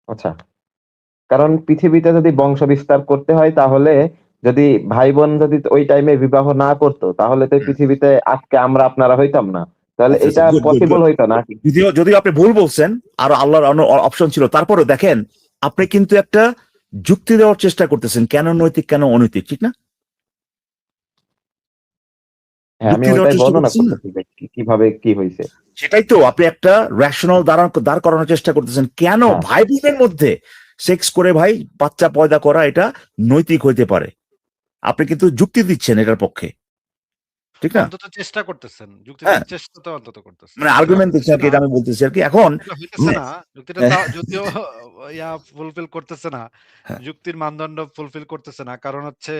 আচ্ছা, কারণ পৃথিবীতে যদি বংশ বিস্তার করতে হয়, তাহলে যদি ভাই বোন যদি ওই টাইমে বিবাহ না করতো, তাহলে তো পৃথিবীতে আজকে আমরা আপনারা হইতাম না, তাহলে আচ্ছা আচ্ছা, এটা গুড গুড পসিবল গুড। হইতো না। যদিও আপনি ভুল বলছেন, আর আল্লাহর অপশন ছিল, তারপরে দেখেন আপনি কিন্তু একটা যুক্তি দেওয়ার চেষ্টা করতেছেন কেন নৈতিক কেন অনৈতিক, ঠিক না? হ্যাঁ, আমি যুক্তি দেওয়ার ওইটাই চেষ্টা বর্ণনা করতেছেন না? করতেছি যে কিভাবে কি হয়েছে। সেটাই তো, আপনি একটা রেশনাল দাঁড় করানোর চেষ্টা করতেছেন কেন হ্যাঁ, ভাই বোনের মধ্যে সেক্স করে ভাই বাচ্চা পয়দা করা এটা নৈতিক হইতে পারে। আপনি কিন্তু যুক্তি দিচ্ছেন এটার পক্ষে। ঠিক না? অন্তত চেষ্টা করতেছেন। হ্যাঁ, যুক্তিটার চেষ্টা তো অন্তত করতেছেন। মানে যেটা আর্গুমেন্ট দিচ্ছি হইতেছে আরকি, না এটা আমি বলতেছি আরকি। এখন যেটা হইতেছে মানে না, যুক্তিটা যদিও ফুলফিল করতেছে না। হ্যাঁ, যুক্তির মানদণ্ড ফুলফিল করতেছে না। কারণ হচ্ছে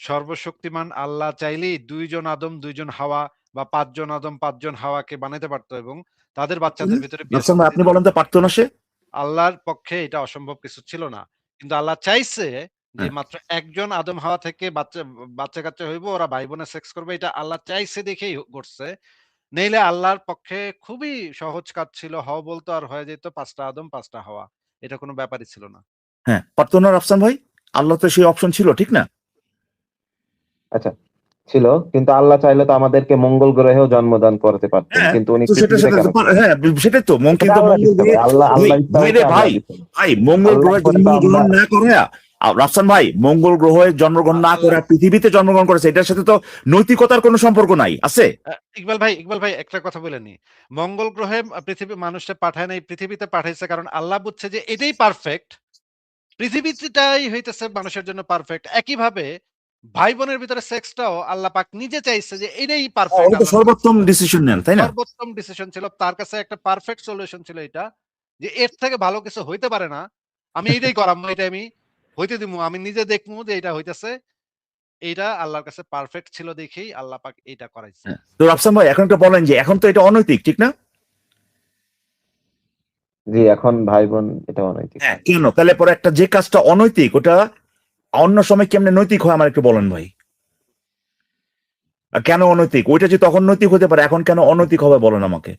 সর্বশক্তিমান আল্লাহ চাইলেই ২ জন আদম, ২ জন হাওয়া বা ৫ জন আদম, ৫ জন হাওয়াকে বানাইতে পারত এবং তাদের বাচ্চাদের ভিতরে বিয়ে রাফসান ভাই শাদী আপনি দিতে বলেন পারত। তো পারতো না সে? আল্লাহর পক্ষে এটা অসম্ভব কিছু ছিল না। কিন্তু আল্লাহ চাইছে যে হ্যাঁ, মাত্র একজন আদম হাওয়া থেকে বাচ্চা-কাচ্চা হইব, ওরা ভাই-বোনে সেক্স করবে। এটা আল্লাহ চাইছে দেখেই ঘটছে। নইলে আল্লাহর পক্ষে খুবই সহজ কাজ ছিল। হও বলতো আর হয়ে যেত ৫ টা আদম ৫ টা হাওয়া। এটা কোন ব্যাপারই ছিল না। হ্যাঁ, পারতো না রাফসান ভাই? আল্লাহ তো সেই অপশন ছিল, ঠিক না? আচ্ছা, ছিল। কিন্তু আল্লাহ চাইলে তো আমাদেরকে মঙ্গল গ্রহেও জন্মদান করাতে পারতেন। হ্যাঁ, কিন্তু উনি তো সেটার পৃথিবীতে সাথে কেন করলেন? হ্যাঁ, সেটাই তো সেটা কিন্তু আল্লাহর মঙ্গল ইচ্ছা গ্রহে ভাই। আল্লাহ ভাই, আল্লাহর ইচ্ছা ভাই হইতে রে ভাই, আল্লাহ দিচ্ছেন। ভাই মঙ্গল আল্লাহ গ্রহে করে তো আমরা জন্মগ্রহণ না করে রাফসান ভাই মঙ্গল গ্রহে জন্মগ্রহণ না করে আল্লাহ পৃথিবীতে জন্মগ্রহণ করেছে, এটার সাথে তো নৈতিকতার কোনো সম্পর্ক নাই, আছে? ইকবাল ভাই একটা কথা বলে নিই। মঙ্গল গ্রহে পৃথিবী মানুষটা পাঠায় নাই, পৃথিবীতে পাঠাইছে কারণ আল্লাহ বুঝছে যে এটাই পারফেক্ট। পৃথিবীটাই হইতেছে মানুষের জন্য পারফেক্ট। একইভাবে ভাই-বোনের ভিতরে সেক্সটাও আল্লাহ পাক নিজে চাইছে যে এটাই পারফেক্ট ওটা তো আল্লাহর কাছে। সর্বোত্তম ডিসিশন নেন, তাই না? সর্বোত্তম ডিসিশন ছিল। তার কাছে একটা পারফেক্ট সলিউশন ছিল এটা। যে এর থেকে ভালো কিছু হইতে পারে না। আমি এইটাই করামু, এটা আমি হইতে দিমু। আমি নিজে দেখমু যে এটা হইতেছে। এইটা আল্লাহর কাছে পারফেক্ট ছিল দেখেই আল্লাহ পাক এইটা করাইছে। হ্যাঁ। তো রাফসান ভাই এখন একটা বলেন যে এখন তো এটা অনৈতিক, ঠিক না? জি, এখন ভাই বোন এটা অনৈতিক। হ্যাঁ, কেন তাহলে পরে একটা যে কাজটা অনৈতিক ওটা অন্য সময় কেমনে নৈতিক হয় আমার একটু বলেন ভাই। আর কেন অনৈতিক? ওইটা যে তখন নৈতিক হতে পারে, এখন কেন অনৈতিক হবে বলেন আমাকে।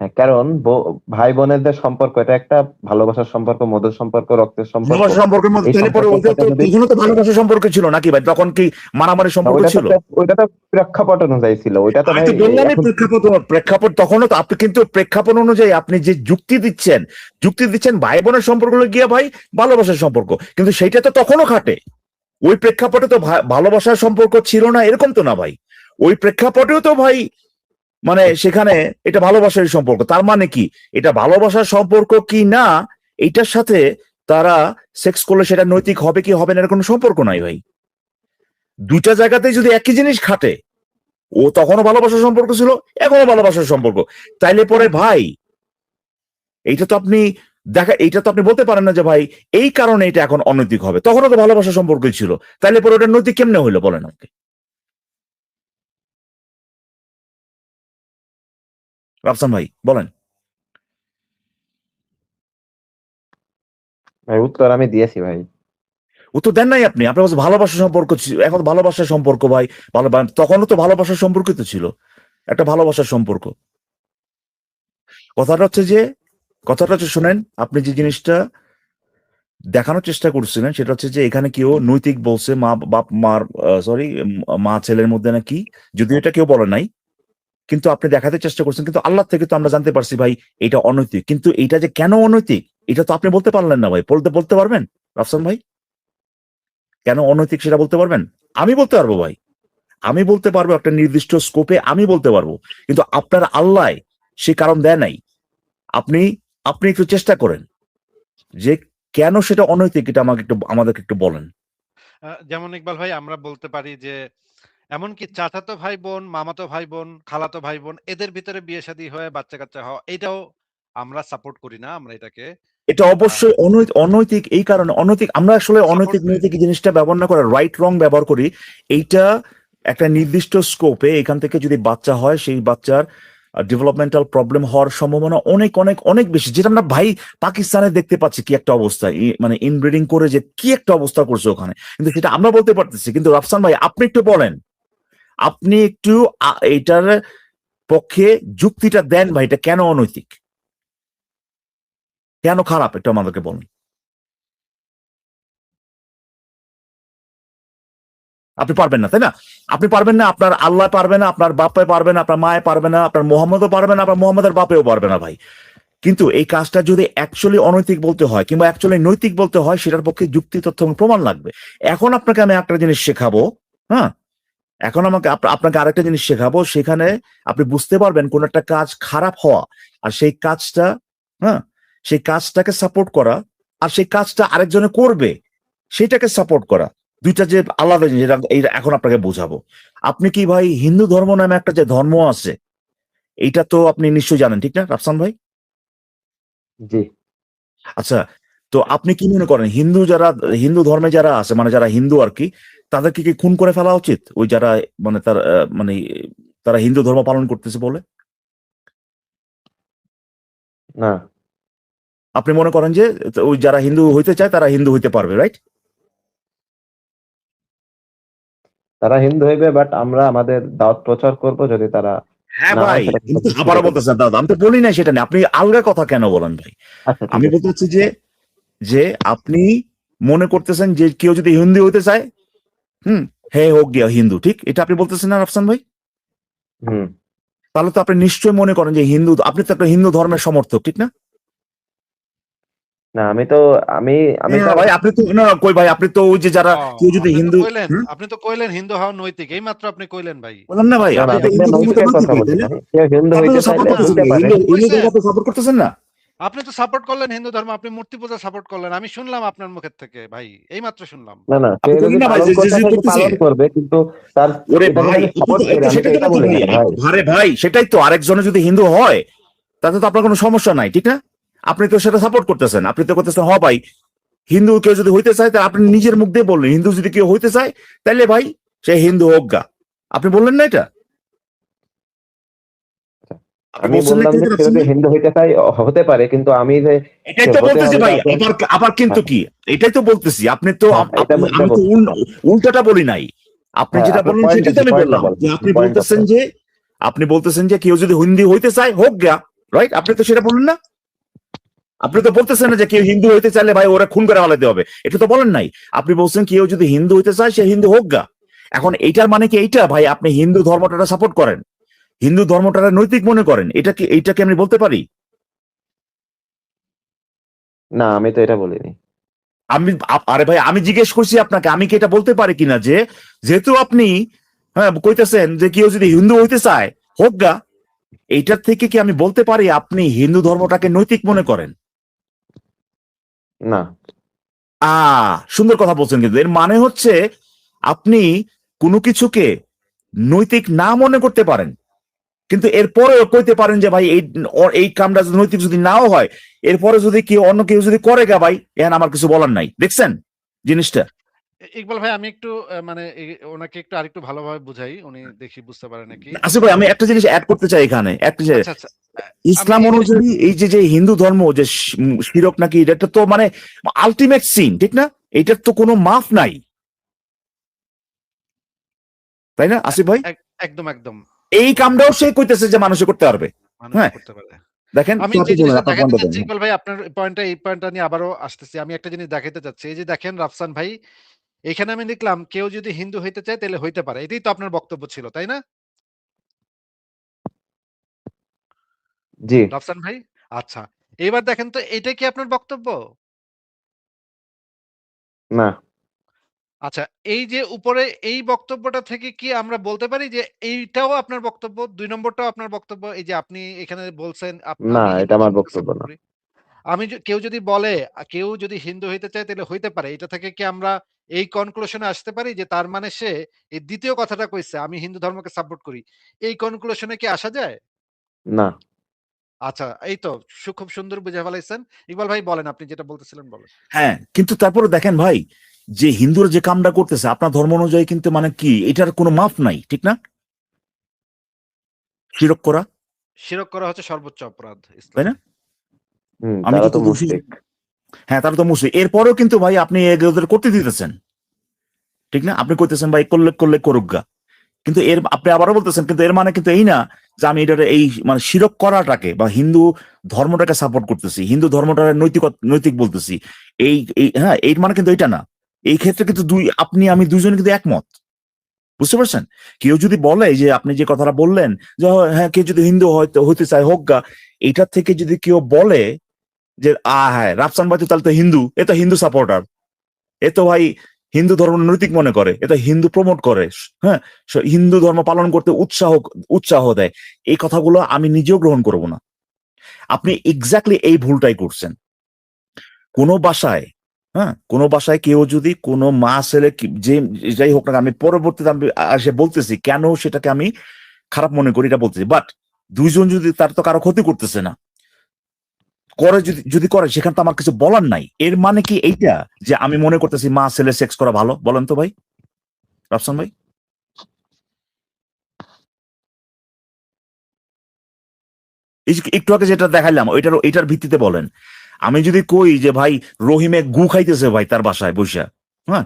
হ্যাঁ, কারণ ভাই বোনেদের সম্পর্ক এটা একটা ভালোবাসার সম্পর্ক, মধুর সম্পর্ক, রক্তের সম্পর্ক। ভালোবাসা সম্পর্কের মধ্যে এই তাহলে পরে সম্পর্কের ওইটা সাথে তো যদি তখনও তো ভালোবাসা সম্পর্ক ছিল নাকি ভাই? তখন কি মারামারি না, সম্পর্ক ছিল? ওইটা তো প্রেক্ষাপট অনুযায়ী ছিল। ওইটা তো আমি ভাই তো বললামই এখন প্রেক্ষাপট তখনও তো আপনি কিন্তু প্রেক্ষাপট অনুযায়ী আপনি যে যুক্তি দিচ্ছেন ভাই বোনের সম্পর্ক হলো গিয়ে ভাই ভালোবাসার সম্পর্ক, কিন্তু সেইটা তো তখনও খাটে। ওই প্রেক্ষাপটে তো ভালোবাসার সম্পর্ক ছিল না এরকম তো না ভাই। ওই প্রেক্ষাপটেও তো ভাই মানে সেখানে এটা ভালোবাসার সম্পর্ক, তার মানে কি এটা ভালোবাসার সম্পর্ক কি না এইটার সাথে তারা সেক্স করলে সেটা নৈতিক হবে কি হবে না এর কোনো সম্পর্ক নাই ভাই। দুইটা জায়গাতেই যদি একই জিনিস খাটে, ও তখনও ভালোবাসার সম্পর্ক ছিল, এখনো ভালোবাসার সম্পর্ক, তাইলে পরে ভাই এইটা তো আপনি এইটা তো আপনি বলতে পারেন না যে ভাই এই কারণে এটা এখন অনৈতিক হবে, তখনও তো ভালোবাসার সম্পর্কই ছিল, তাইলে পরে ওটা নৈতিক কেমনে হইলো বলেন আমাকে। রাফসান ভাই বলেন। ভাই উত্তর আমি দিয়েছি ভাই। উত্তর দেন নাই আপনি, আপনার কাছে ভালোবাসার সম্পর্ক ছিল, এখন ভালোবাসার সম্পর্ক ভাই তখনও তো ভালোবাসার সম্পর্কই তো ছিল, একটা ভালোবাসার সম্পর্ক। কথাটা হচ্ছে যে কথাটা হচ্ছে শোনেন, আপনি যে জিনিসটা দেখানোর চেষ্টা করছিলেন সেটা হচ্ছে যে এখানে কেউ নৈতিক বলছে মা বাপ মার সরি মা ছেলের মধ্যে নাকি, যদিও এটা কেউ বলে নাই, কিন্তু আপনি দেখাতে চেষ্টা করছেন, কিন্তু আল্লাহ থেকে তো আমরা জানতে পারছি ভাই এটা অনৈতিক, কিন্তু এটা যে কেন অনৈতিক এটা তো আপনি বলতে পারলেন না ভাই। বলতে পারবেন রাফসান ভাই কেন অনৈতিক সেটা বলতে পারবেন? আমি বলতে পারবো ভাই, আমি বলতে পারবো একটা নির্দিষ্ট স্কোপে আমি বলতে পারবো, কিন্তু আপনার আল্লাহ সে কারণ দেয় নাই। আপনি আপনি একটু চেষ্টা করেন যে কেন সেটা অনৈতিক, এটা আমাদেরকে একটু বলেন। যেমন ইকবাল ভাই আমরা বলতে পারি যে এমনকি চাচাতো ভাই-বোন, মামাতো ভাই-বোন, খালাতো ভাই-বোন এদের ভিতরে বিয়ে-শাদী হয়ে বাচ্চা-কাচ্চা হওয়া এটাও আমরা সাপোর্ট করি না। আমরা এটাকে এটা আ অবশ্যই অনৈতিক এই কারণে অনৈতিক, আমরা আসলে সাপোর্ট অনৈতিক করি নৈতিক না। এই জিনিসটা ব্যবহার না করে রাইট রং ব্যবহার করি। এইটা একটা নির্দিষ্ট স্কোপে এখান থেকে যদি বাচ্চা হয় সেই বাচ্চার ডেভেলপমেন্টাল প্রবলেম হওয়ার সম্ভাবনা অনেক অনেক অনেক বেশি, যেটা আমরা ভাই পাকিস্তানে দেখতে পাচ্ছি কি একটা অবস্থা, মানে ইনব্রিডিং করে যে কি একটা অবস্থা করছে ওখানে, কিন্তু সেটা আমরা বলতে পারতেছি। কিন্তু রাফসান ভাই আপনি একটু বলেন, আপনি একটু এইটার পক্ষে যুক্তিটা দেন ভাই, এটা কেন অনৈতিক, কেন খারাপ, একটু আমাদেরকে বলেন। আপনি পারবেন না, তাই না? আপনি পারবেন না, আপনার আল্লাহ পারবে না, আপনার বাপে পারবে না, আপনার মায়ে পারবে না, আপনার মোহাম্মদও পারবে না, আপনার মোহাম্মদের বাপেও পারবে না ভাই। কিন্তু এই কাজটা যদি অ্যাকচুয়ালি অনৈতিক বলতে হয় কিংবা অ্যাকচুয়ালি নৈতিক বলতে হয় সেটার পক্ষে যুক্তি তথ্য এবং প্রমাণ লাগবে। এখন আপনাকে আমি একটা জিনিস শেখাবো, হ্যাঁ, এখন আপনাকে আরেকটা জিনিস শেখাবো, সেখানে আপনি বুঝতে পারবেন কোন একটা কাজ খারাপ হওয়া আর সেই কাজটা, হ্যাঁ, সেই কাজটাকে সাপোর্ট করা, আর সেই কাজটা আরেকজনে করবে সেটাকে সাপোর্ট করা, দুইটা যে আলাদা জিনিস, এটা এখন আপনাকে বোঝাবো। আপনি কি ভাই হিন্দু ধর্ম নামে একটা যে ধর্ম আছে, এইটা তো আপনি নিশ্চয়ই জানেন, ঠিক না রাফসান ভাই? জি। আচ্ছা, তো আপনি কি মনে করেন হিন্দু ধর্মে যারা আছে, মানে যারা হিন্দু আর কি, তাদেরকে কি খুন করে ফেলা উচিত? ওই যারা মানে তার মানে তারা হিন্দু ধর্ম পালন করতেছে বলে? না, আপনি মনে করেন যে ওই যারা হিন্দু হইতে চায় তারা হিন্দু হইতে পারবে, রাইট? তারা হিন্দু হইবে, বাট আমরা আমাদের দাওয়াত প্রচার করব, যদি তারা হ্যাঁ না হয় ভাই, সেটা কিন্তু শুরু আবারও করব। বলতেছেন দাদা, আমি তো বলি না সেটা নিয়ে, আপনি আলগা কথা কেন বলেন ভাই? আচ্ছা, ঠিক আমি আছে। বলতে চাচ্ছি যে যে আপনি মনে করতেছেন যে কেউ যদি হিন্দু হইতে চায়, হুম, হে হোক গিয়া হিন্দু, ঠিক? এটা আপনি বলতেছেন না রাফসান ভাই? হুম। তাহলে তো আপনি নিশ্চয়ই মনে করেন যে আপনি তো একটা হিন্দু ধর্মের সমর্থক, ঠিক না? না, আমি আমি না স্যার, ভাই, আপনি তো না কই ভাই, আপনি তো ওই যে যারা ও কেউ যদি হিন্দু, হুম, আপনি তো কইলেন হিন্দু হওয়া নৈতিক। এইমাত্র আপনি কইলেন ভাই। বললাম না ভাই, না, না, আপনি তো আমি হিন্দু ধর্ম তো নৈতিকের নৈতিক কথা ভাই, বলি তাই না? নাই। কেউ হিন্দু আপনি হইতে তো সাপোর্ট চাইলে না, করতেছেন হইতে কি? পারে। হিন্দু কইছেন। ধর্ম তো সাপোর্ট করতেছেন না? আপনি তো সাপোর্ট করলেন হিন্দু ধর্ম। আপনি মূর্তি পূজা সাপোর্ট করলেন। আমি শুনলাম আপনার মুখের থেকে ভাই। এইমাত্র শুনলাম। না, না, সে আপনি যদি বলেন না ভাই পালন যে যে করতে যে চায় সে করতেছে, পালন করবে, কিন্তু তার ওরে এটাকে ভাই, যে আমি সাপোর্ট করি, আমি তো সেটাই তো এটা কথা বলি ভাই। নাই ভাই। আরে ভাই, সেটাই তো, আরেকজনে যদি হিন্দু হয় তাতে তো আপনার কোনো সমস্যা নাই, ঠিক না? আপনি তো সেটা সাপোর্ট করতেছেন, আপনি তো করতেছেন হ ভাই, হিন্দু কেউ যদি হইতে চায় তা আপনি নিজের মুখ দিয়ে বললেন, হিন্দু যদি কেউ হইতে চায় তাহলে ভাই সে হিন্দু হোক গা। আপনি বললেন না এটা? আপনি আমি বলছেন না বললাম কি যে এটা সে রাখছেন যদি না? হিন্দু হইতে চায় হতে পারে, কিন্তু আমি যে এটাই সে তো হতে বলতেছি হবে ভাই, তাকে। আবার আবার কিন্তু হ্যাঁ, কি, এটাই তো বলতেছি, আপনি তো হ্যাঁ, এটা আমি তো বলছি। উল্টাটা বলি নাই। আপনি হ্যাঁ, যেটা আপনার বললেন পয়েন্টটা সেটাই তো কি? আমি পয়েন্টটা বললাম বলেন, যে পয়েন্টটা। আপনি বলতেছেন যে কেউ যদি হিন্দু হইতে চায় হোক গা, রাইট? আপনি তো সেটা বললেন না? আপনি তো বলতেছেন না যে কেউ হিন্দু হইতে চাইলে ভাই ওরা খুন করে ফেলাতে হবে, এটা তো বলেন নাই। আপনি বলছেন কেউ যদি হিন্দু হইতে চায় সে হিন্দু হোক গা। এখন এইটার মানে কি এইটা ভাই, আপনি হিন্দু ধর্মটা সাপোর্ট করেন, হিন্দু ধর্মটা নৈতিক মনে করেন, এইটাকে আমি বলতে পারি? না, আমি তো এটা বলিনি। আরে ভাই, আমি জিজ্ঞেস করছি আপনাকে, আমি কি এটা বলতে পারি কিনা যে যেহেতু আপনি হ্যাঁ কইতেছেন যে কেউ যদি হিন্দু হইতে চায় হোক গা, এইটার থেকে কি আমি বলতে পারি আপনি হিন্দু ধর্মটাকে নৈতিক মনে করেন? না, সুন্দর কথা বলছেন, কিন্তু এর মানে হচ্ছে আপনি কোনো কিছুকে নৈতিক না মনে করতে পারেন, কিন্তু এরপরেও কইতে পারেন যে ভাই এই কামটা যদি নৈতিক যদি নাও হয়, এরপরে যদি অন্য কেউ যদি করে গা ভাই, এখন আমার কিছু বলার নাই। দেখছেন জিনিসটা? ইকবাল ভাই আমি একটু মানে ওনাকে একটু আরেকটু ভালোভাবে বুঝাই। উনি দেখি বুঝতে পারে নাকি। আসিফ ভাই, আমি একটা জিনিস অ্যাড করতে চাই এখানে, একটা যে আচ্ছা, আচ্ছা। আমি ইসলাম এই জিনিসটা অনুযায়ী এই যে যে হিন্দু ধর্ম যে শিরক নাকি, এটা তো মানে আলটিমেট সিন, ঠিক না? এটার তো কোনো মাফ নাই, তাই না এ আসিফ ভাই? এক একদম, একদম। এই কামটাও সে কইতেছে যে মানুষে করতে পারবে। মানুষে হ্যাঁ, করতে পারে। দেখেন আমি তো, যে আপনি বলেন জিনিসটা আপনার দেখাইতে পয়েন্টটা দেন। চাচ্ছি ইকবাল ভাই আপনার এই পয়েন্টটা নিয়ে আবারও আসতেছি। আমি একটা জিনিস দেখাইতে চাচ্ছি। এই যে দেখেন রাফসান ভাই, এখানে আমি লিখলাম কেউ যদি হিন্দু হইতে চায় তাহলে হইতে পারে। এটাই তো আপনার বক্তব্য ছিল, তাই না? জি, রাফসান ভাই? আচ্ছা। এইবার দেখেন তো এইটা কি আপনার বক্তব্য? না, আচ্ছা, এই যে উপরে এই বক্তব্যটা থেকে কি আমরা বলতে পারি যে এইটাও আপনার বক্তব্য, ২ নম্বরটাও আপনার বক্তব্য? এই যে আপনি এখানে বলছেন না, আমি এটা হিন্দু আমার ধর্মকে বক্তব্য সাপোর্ট না। করি। আমি কেউ যদি বলে কেউ যদি হিন্দু হইতে চায় তাহলে হইতে পারে। এটা থেকে কি আমরা এই কনক্লুশন এ আসতে পারি যে তার মানে সে এই ২য় কথাটা কইছে আমি হিন্দু ধর্মকে সাপোর্ট করি। এই কনক্লুশন এ কি আসা যায়? না, আচ্ছা, এই তো খুব সুন্দর বুঝায় ফেলাইছেন। ইকবাল ভাই বলেন আপনি যেটা বলতেছিলেন বলেন। হ্যাঁ, কিন্তু তারপরে দেখেন ভাই, যে হিন্দুরা যে কামটা করতেছে আপনার ধর্ম অনুযায়ী কিন্তু মানে কি এটার কোনো মাফ নাই, ঠিক না? শিরক করা, শিরক করা হচ্ছে সর্বোচ্চ অপরাধ তাই না? ইসলামে। আমি তারা তো যতদূর মুশরিক। হ্যাঁ, তারা তো মুসলিম, এরপরেও কিন্তু ভাই আপনি এদের করতে দিতেছেন, ঠিক না? আপনি কইতেছেন ভাই করলে করলে করুক গা, কিন্তু আপনি আবারও বলতেছেন কিন্তু এর মানে কিন্তু এই না যে আমি এটা এই মানে শিরক করাটাকে বা হিন্দু ধর্মটাকে সাপোর্ট করতেছি, হিন্দু ধর্মটাকে নৈতিক বলতেছি। হ্যাঁ, এই মানে কিন্তু এটা না। এই ক্ষেত্রে কিন্তু আপনি আমি দুইজন কিন্তু একমত, বুঝতে পারছেন? কেউ যদি বলে যে আপনি যে কথাটা বললেন যে হ্যাঁ কেউ যদি হিন্দু হইতে চায় হোক গা, এটার থেকে যদি কেউ বলে যে হ্যাঁ রাফসান ভাই তো তাহলে তো হিন্দু, এ তো হিন্দু সাপোর্টার, এ তো ভাই হিন্দু ধর্ম নৈতিক মনে করে, এটা হিন্দু প্রমোট করে, হ্যাঁ, হিন্দু ধর্ম পালন করতে উৎসাহ দেয়, এই কথাগুলো আমি নিজেও গ্রহণ করব না। আপনি এক্স্যাক্টলি এই ভুলটাই করছেন। কোন বাসায়, হ্যাঁ, কোনো বাসায় কেউ যদি কোনো মা ছেলে যে যাই হোক না, আমি পরবর্তীতে আমি এসে বলতেছি কেন সেটাকে আমি খারাপ মনে করি এটা বলতেছি, বাট দুইজন যদি তার তো কারো ক্ষতি করতেছে না, করে যদি যদি করে সেখানে তো আমার কিছু বলার নাই। এর মানে কি এইটা যে আমি মনে করতেছি মা ছেলে সেক্স করা ভালো? বলেন তো ভাই, রাফসান ভাই। এই যে একটু আগে যেটা দেখাইলাম এটার ভিত্তিতে বলেন। আমি যদি কই যে ভাই রহিমে গু খাইতেছে ভাই তার বাসায় বৈশা, হ্যাঁ,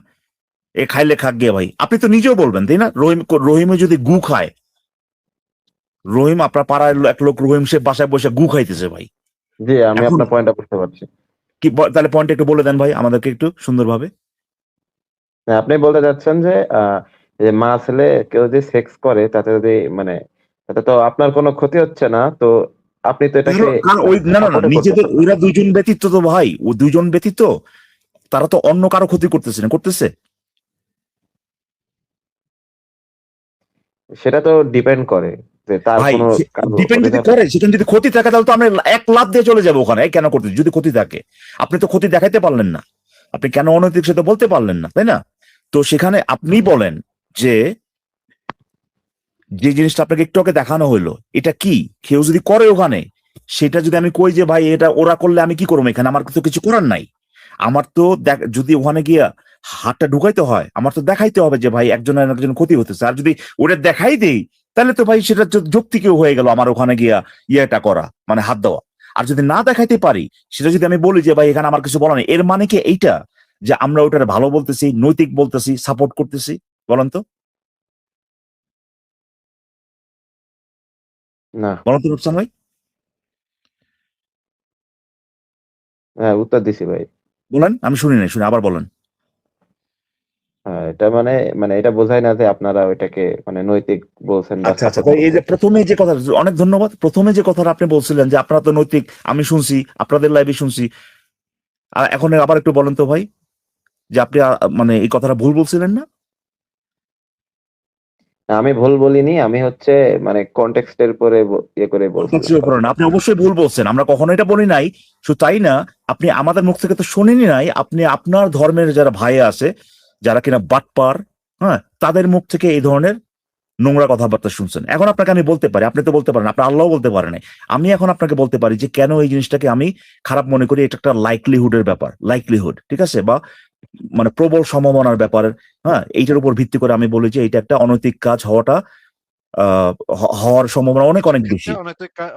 এ খাইলে খাক গিয়ে ভাই, আপনি তো নিজেও বলবেন তাই না? রহিমে যদি গু খায়, রহিম আপনার পাড়ার এক লোক রহিম সে বাসায় বসে গু খাইতেছে ভাই, জি, আমি এখন আপনার পয়েন্টটা বুঝতে পারছি। কি তাহলে পয়েন্ট একটু বলে দেন ভাই আমাদেরকে একটু সুন্দরভাবে। হ্যাঁ, আপনি বলতে চাচ্ছেন যে যে মা ছেলে কেউ যদি সেক্স করে তাতে যদি মানে তাতে তো আপনার কোনো ক্ষতি হচ্ছে না, তো আপনি তো এটাকে কারণ ওই না না না সাপোর্টও নিজেদের করতেছেন না। ওরা দুইজন ব্যতীত তো ভাই, ও দুইজন ব্যতীত তারা তো অন্য কারো ক্ষতি করতেছে না, করতেছে? সেটা তো ডিপেন্ড করে যে তার ভাই কোনো কারো ডিপেন্ড ক্ষতি যদি থাকে। করে, সেখানে যদি ক্ষতি থাকে তাহলে তো আমরা এক লাফ দিয়ে চলে যাবো ওখানে। এই কেন করতেছে যদি ক্ষতি থাকে? আপনি তো ক্ষতি দেখাইতে পারলেন না, আপনি কেন অনৈতিক সেটা বলতে পারলেন না, তাই না? তো সেখানে আপনি বলেন যে যে জিনিসটা আপনাকে একটু আগে দেখানো হলো এটা কি, কেউ যদি করে ওখানে, সেটা যদি আমি কই যে ভাই এটা ওরা করলে আমি কি করবো, এখানে আমার তো কিছু করার নাই। আমার তো যদি ওখানে গিয়া হাতটা ঢুকাইতে হয়, আমার তো দেখাইতে হবে যে ভাই একজনের একজন ক্ষতি হতেছে। আর যদি ওটা দেখাই দেই তাহলে তো ভাই সেটা যৌক্তিকও হয়ে গেল আমার ওখানে গিয়া ইয়েটা করা, মানে হাত দেওয়া। আর যদি না দেখাইতে পারি, সেটা যদি আমি বলি যে ভাই এখানে আমার কিছু বলা নেই, এর মানে কি এইটা যে আমরা ওটার ভালো বলতেছি, নৈতিক বলতেছি, সাপোর্ট করতেছি? বলেন তো, না। বলেন তো রুকসান ভাই। হ্যাঁ, উত্তর দিছি ভাই। বলেন, আমি শুনি নাই, শুনি আবার বলেন। হ্যাঁ, এটা মানে মানে এটা বোঝায় না যে আপনারা ওইটাকে মানে নৈতিক বলছেন বা আচ্ছা আচ্ছা, সাপোর্ট তো এই যে করতেছেন। প্রথমে যে কথা, অনেক ধন্যবাদ। প্রথমে যে কথাটা আপনি বলছিলেন যে আপনারা তো নৈতিক, আমি শুনছি আপনাদের লাইভে শুনছি, আর এখন আবার একটু বলেন তো ভাই যে আপনি মানে এই কথাটা ভুল বলছিলেন না? না, আমি ভুল বলিনি, আমি হচ্ছে মানে কনটেক্সটের উপরে ইয়ে করে বলছিলাম কনটেক্সটের উপরে না, কথাটা। আপনি অবশ্যই ভুল বলছেন, আমরা কখনো এটা বলি নাই। শুধু তাই না, আপনি আমাদের মুখ থেকে তো শুনেনি নাই, আপনি আপনার ধর্মের যারা ভাই আছে, যারা কিনা বাটপার, হ্যাঁ, তাদের মুখ থেকে এই ধরনের নোংরা কথাবার্তা শুনছেন। এখন আপনাকে আমি বলতে পারি, আপনি তো বলতে পারেন, আপনার আল্লাহ বলতে পারে নাই, আমি এখন আপনাকে বলতে পারি যে কেন এই জিনিসটাকে আমি খারাপ মনে করি। এটা একটা লাইকলিহুডের ব্যাপার, লাইকলিহুড, ঠিক আছে, বা মানে প্রবল সম্ভাবনার ব্যাপার। হ্যাঁ, এইটার উপর ভিত্তি করে আমি বলি যে এটা একটা অনৈতিক কাজ হওয়াটা হওয়ার সম্ভাবনা অনেক অনেক এটা বেশি।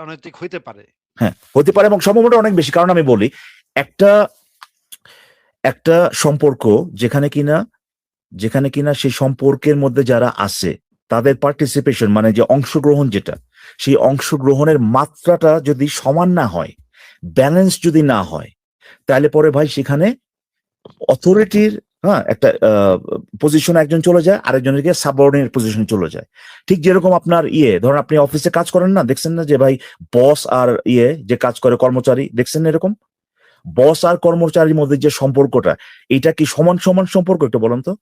অনৈতিক হইতে পারে। হ্যাঁ, হতে পারে এবং সম্ভাবনাটা অনেক বেশি। কারণ আমি বলি একটা একটা সম্পর্ক যেখানে কিনা সেই সম্পর্কের মধ্যে যারা আছে তাদের পার্টিসিপেশন, মানে যে অংশগ্রহণ, যেটা সেই অংশগ্রহণের মাত্রাটা যদি সমান না হয়, ব্যালেন্স যদি না হয়, তাহলে পরে ভাই সেখানে অথরিটির, হ্যাঁ, একটা পজিশনে একজন চলে যায়, আরেকজনকে সাবঅর্ডিনেট পজিশনে চলে যায়। ঠিক যেরকম আপনার ধরেন আপনি অফিসে কাজ করেন না, দেখছেন না যে ভাই বস আর যে কাজ করে কর্মচারী, দেখছেন না এরকম বস আর কর্মচারীর মধ্যে যে সম্পর্কটা, এটা কি সমান সমান সম্পর্ক? একটু বলেন তো।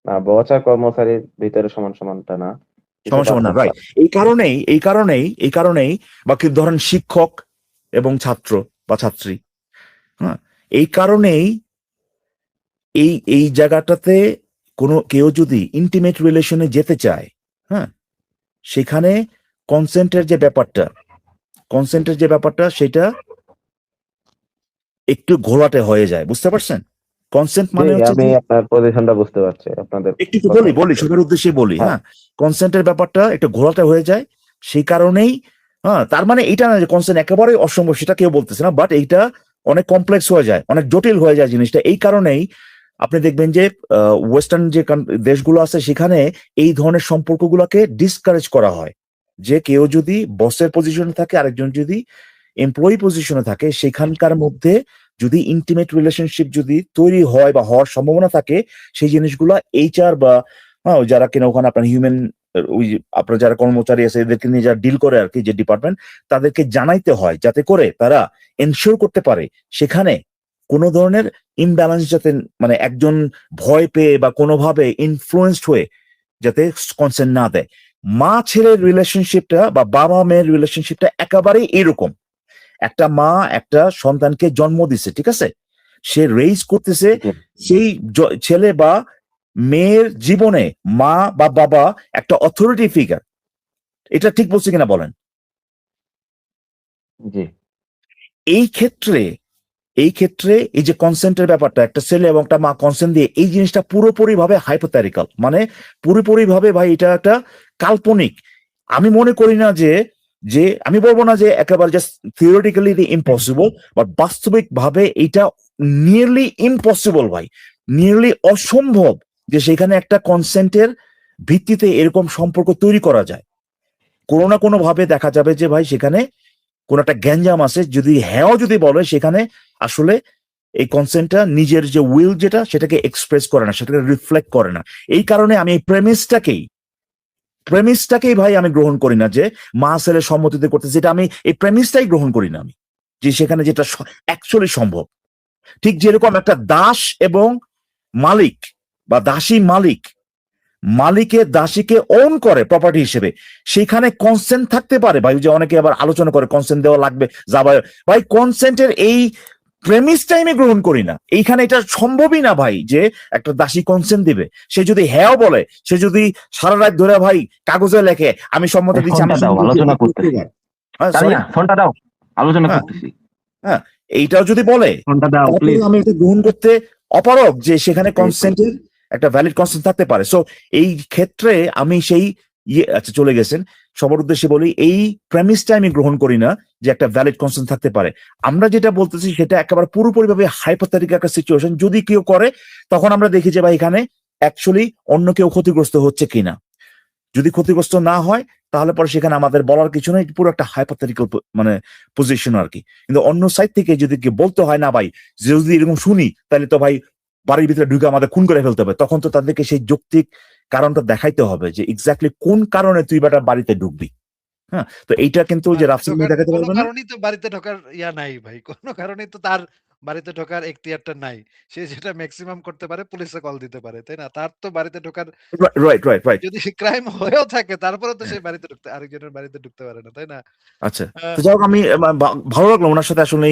না, বস আর কর্মচারীর ভিতরে সমান সমানটা না, সমান কিছুটা সমান না, ভাগ রাইট। পায়। এই কারণেই বা কি ধরেন শিক্ষক এবং ছাত্র বা ছাত্রী, হ্যাঁ, এই কারণেই এই এই জায়গাটাতে কেউ যদি ইন্টিমেট রিলেশনে যেতে চায়, হ্যাঁ, সেখানে কনসেন্টের যে ব্যাপারটা সেটা একটু ঘোলাটে হয়ে যায়, বুঝতে পারছেন? কনসেন্ট জি, মানে হচ্ছে আমি যে, আপনার পজিশনটা বুঝতে পারছি, আপনাদের একটু একটু কথা বলি বলি বুঝতে সবার পারছি। উদ্দেশ্যে বলি, হ্যাঁ। হ্যাঁ, কনসেন্টের ব্যাপারটা একটু ঘোলাটে হয়ে যায়। সেই কারণেই, হ্যাঁ, তার মানে এটা না যে কনসেন্ট একেবারেই অসম্ভব, সেটা কেউ বলতেছে না, বাট এইটা অনেক কমপ্লেক্স হয়ে যায়, অনেক জটিল হয়ে যায় জিনিসটা। এই কারণেই আপনি দেখবেন যে ওয়েস্টার্ন যে দেশগুলো আছে সেখানে এই ধরনের সম্পর্কগুলোকে ডিসকারেজ করা হয়। যে কেউ যদি বসের পজিশনে থাকে, আরেকজন যদি এমপ্লয়ি পজিশনে থাকে, সেখানকার মধ্যে যদি ইন্টিমেট রিলেশনশিপ যদি তৈরি হয় বা হওয়ার সম্ভাবনা থাকে, সেই জিনিসগুলো এইচআর বা যারা কিনা ওখানে আপনার হিউম্যান, ওই আপনার যারা কর্মচারী আছে এদেরকে নিয়ে যারা ডিল করে আর কি, যে ডিপার্টমেন্ট, তাদেরকে জানাইতে হয় যাতে করে তারা এনশিওর করতে পারে সেখানে কোনো ধরনের ইমব্যালেন্স যাতে, মানে একজন ভয় পেয়ে বা কোনোভাবে ইনফ্লুয়েন্সড হয়ে যাতে কনসেন্ট না দেয়। মা ছেলের রিলেশনশিপটা বা বাবা মেয়ের রিলেশনশিপটা একেবারেই এরকম, একটা মা একটা সন্তানকে জন্ম দিছে, ঠিক আছে, সে রেইজ করতেছে, জি, সেই ছেলে বা মেয়ের জীবনে মা বা বাবা একটা অথরিটি ফিগার। এটা ঠিক বলছি কিনা বলেন? জি, এই ক্ষেত্রে এই যে কনসেন্টের ব্যাপারটা, একটা ছেলে এবং একটা মা কনসেন্ট দিয়ে, এই জিনিসটা পুরোপুরি ভাবে হাইপোথেটিক্যাল, মানে পুরোপুরি ভাবে ভাই এটা একটা কাল্পনিক। আমি মনে করি না যে যে আমি বলবো না যে একেবারে জাস্ট থিওরিটিক্যালি ইম্পসিবল, বাট বাস্তবিক ভাবে এটা নিয়ারলি ইম্পসিবল ভাই, নিয়ারলি অসম্ভব যে সেখানে একটা কনসেন্টের ভিত্তিতে এরকম সম্পর্ক তৈরি করা যায়। কোনো না কোনো ভাবে দেখা যাবে যে ভাই সেখানে কোন একটা গ্যাঞ্জাম আছে, যদি হ্যাঁ যদি বলে সেখানে আসলে এই কনসেন্টটা নিজের যে উইল যেটা সেটাকে এক্সপ্রেস করে না, সেটাকে রিফ্লেক্ট করে না। এই কারণে আমি এই প্রেমিসটাকেই ভাই আমি গ্রহণ করি না যে মা ছেলে সম্মতিতে করতেছে, যেটা আমি এই প্রেমিসটাই গ্রহণ করি না আমি, যে সেখানে যেটা অ্যাকচুয়ালি সম্ভব। ঠিক যেরকম একটা দাস এবং মালিক বা দাসী মালিকে দাসীকে ওন করে প্রপার্টি হিসেবে, সেখানে কনসেন্ট থাকতে পারে ভাই। যে অনেকে আবার আলোচনা করে কনসেন্ট দেওয়া লাগবে, যাবা ভাই কনসেন্টের এই প্রেমিসটাই আমি গ্রহণ করি না। এইখানে এটা সম্ভবই না ভাই যে একটা দাসী কনসেন্ট দিবে। সে যদি হ্যাঁ বলে, সে যদি সারা রাত ধরে ভাই কাগজে লেখে আমি সম্মতি দিচ্ছি, আমি ফোনটা দাও, আলোচনা করতেছি। সরি, ফোনটা দাও, আলোচনা হ্যাঁ করতেছি। হ্যাঁ, এইটাও যদি বলে ফোনটা দাও তারপরে প্লিজ। আমি এটা গ্রহণ করতে অপারগ যে সেখানে কনসেন্টের একটা ভ্যালিড কনসেন্ট থাকতে পারে। সো এই ক্ষেত্রে আমি সেই আচ্ছা চলে গেছেন, সবার উদ্দেশ্যে বলি এই প্রেমিসটা আমি গ্রহণ করি না যে একটা ভ্যালিড কনসেন্ট থাকতে পারে। আমরা যেটা বলতেছি সেটা একেবারে পুরোপুরিভাবে হাইপোথেটিক্যাল একটা সিচুয়েশন। যদি কেউ করে তখন আমরা দেখি যে ভাই এখানে অ্যাকচুয়ালি অন্য কেউ ক্ষতিগ্রস্ত হচ্ছে কিনা। যদি ক্ষতিগ্রস্ত না হয় তাহলে পরে সেখানে আমাদের বলার কিছু নেই, পুরো একটা হাইপোথেটিক্যাল মানে পজিশন আর কি। কিন্তু অন্য সাইড থেকে যদি কি বলতে হয় না ভাই, যে যদি এরকম শুনি তাহলে তো ভাই বাড়ির ভিতরে ঢুকে আমাদের খুন করে ফেলতে হবে, তখন তো তাদেরকে সেই যৌক্তিক কারণটা দেখাইতে হবে যে এক্স্যাক্টলি কোন কারণে তুই বেটা বাড়িতে ঢুকবি। হ্যাঁ, তো এইটা কিন্তু যে রাফসান ভাই দেখাতে কোনো পারবে না। কারণেই তো বাড়িতে ঢোকার নাই ভাই। কোনো কারণেই তো তার বাড়িতে ঢোকার এখতিয়ারটা নাই। সে যেটা মেক্সিমাম করতে পারে পুলিশে কল দিতে পারে। তাই না? তার তো বাড়িতে ঢোকার রাইট রাইট রাইট। যদি ক্রাইম হয়েও থাকে তারপরেও তো সে বাড়িতে আরেকজনের বাড়িতে ঢুকতে পারে না। তাই না? আচ্ছা, আ তো যাই হোক আমি ভালো লাগলো ওনার সাথে আসলে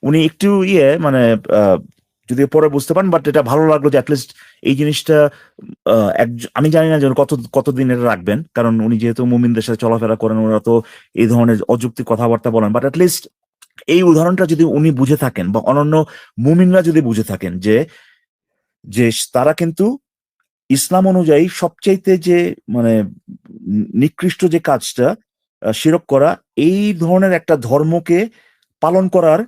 উনি একটু মানে আহ, যদি পরে বুঝতে পারেন, বাট এটা ভালো লাগলো যে অ্যাটলিস্ট এই জিনিসটা আমি জানি না যে উনি কতদিন এটা রাখবেন, কারণ উনি যেহেতু মুমিনদের সাথে চলাফেরা করেন, ওরা তো এই ধরনের অযৌক্তিক কথাবার্তা বলেন, বাট অ্যাটলিস্ট এই উদাহরণটা যদি উনি বুঝে থাকেন বা অন্যান্য মুমিনরা যদি বুঝে থাকেন যে যে তারা কিন্তু ইসলাম অনুযায়ী সবচাইতে যে মানে নিকৃষ্ট যে কাজটা শিরক করা, এই ধরনের একটা ধর্মকে পালন করার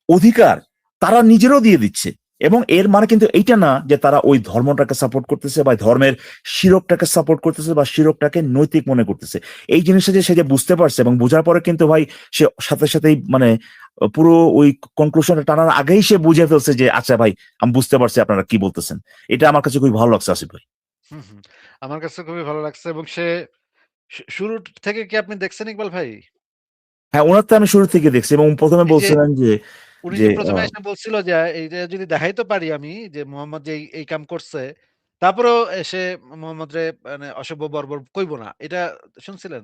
অধিকার তারা নিজেরও দিয়ে দিচ্ছে। এবং এর মানে কিন্তু এইটা না যে তারা ওই ধর্মটাকে সাপোর্ট করতেছে বা ধর্মের শিরকটাকে সাপোর্ট করতেছে বা শিরকটাকে নৈতিক মনে করতেছে। এই জিনিসটা যে সে যে বুঝতে পারছে এবং বোঝার পরে কিন্তু ভাই সে সাথে সাথেই মানে পুরো ওই কনক্লুশনটা টানার আগেই সে বুঝে ফেলছে যে আচ্ছা ভাই আমি বুঝতে পারছি আপনারা কি বলতেছেন। এটা আমার কাছে খুবই ভালো লাগছে আসিফ ভাই। হুম, হুম। আমার কাছে খুবই ভালো লাগছে এবং সে শুরু থেকে কি আপনি দেখছেন ইকবাল ভাই? হ্যাঁ, ওনার তো আমি শুরু থেকে দেখছি এবং প্রথমে এই যে বলছিলেন যে উনি যে যে ১ম এ এসে বলছিল যে এইটা যদি দেখাইতে পারি আমি যে মোহাম্মদ যে এই কাম করছে, তারপরেও সে মোহাম্মদ রে মানে অসভ্য বর্বর কইব না। এটা শুনছিলেন?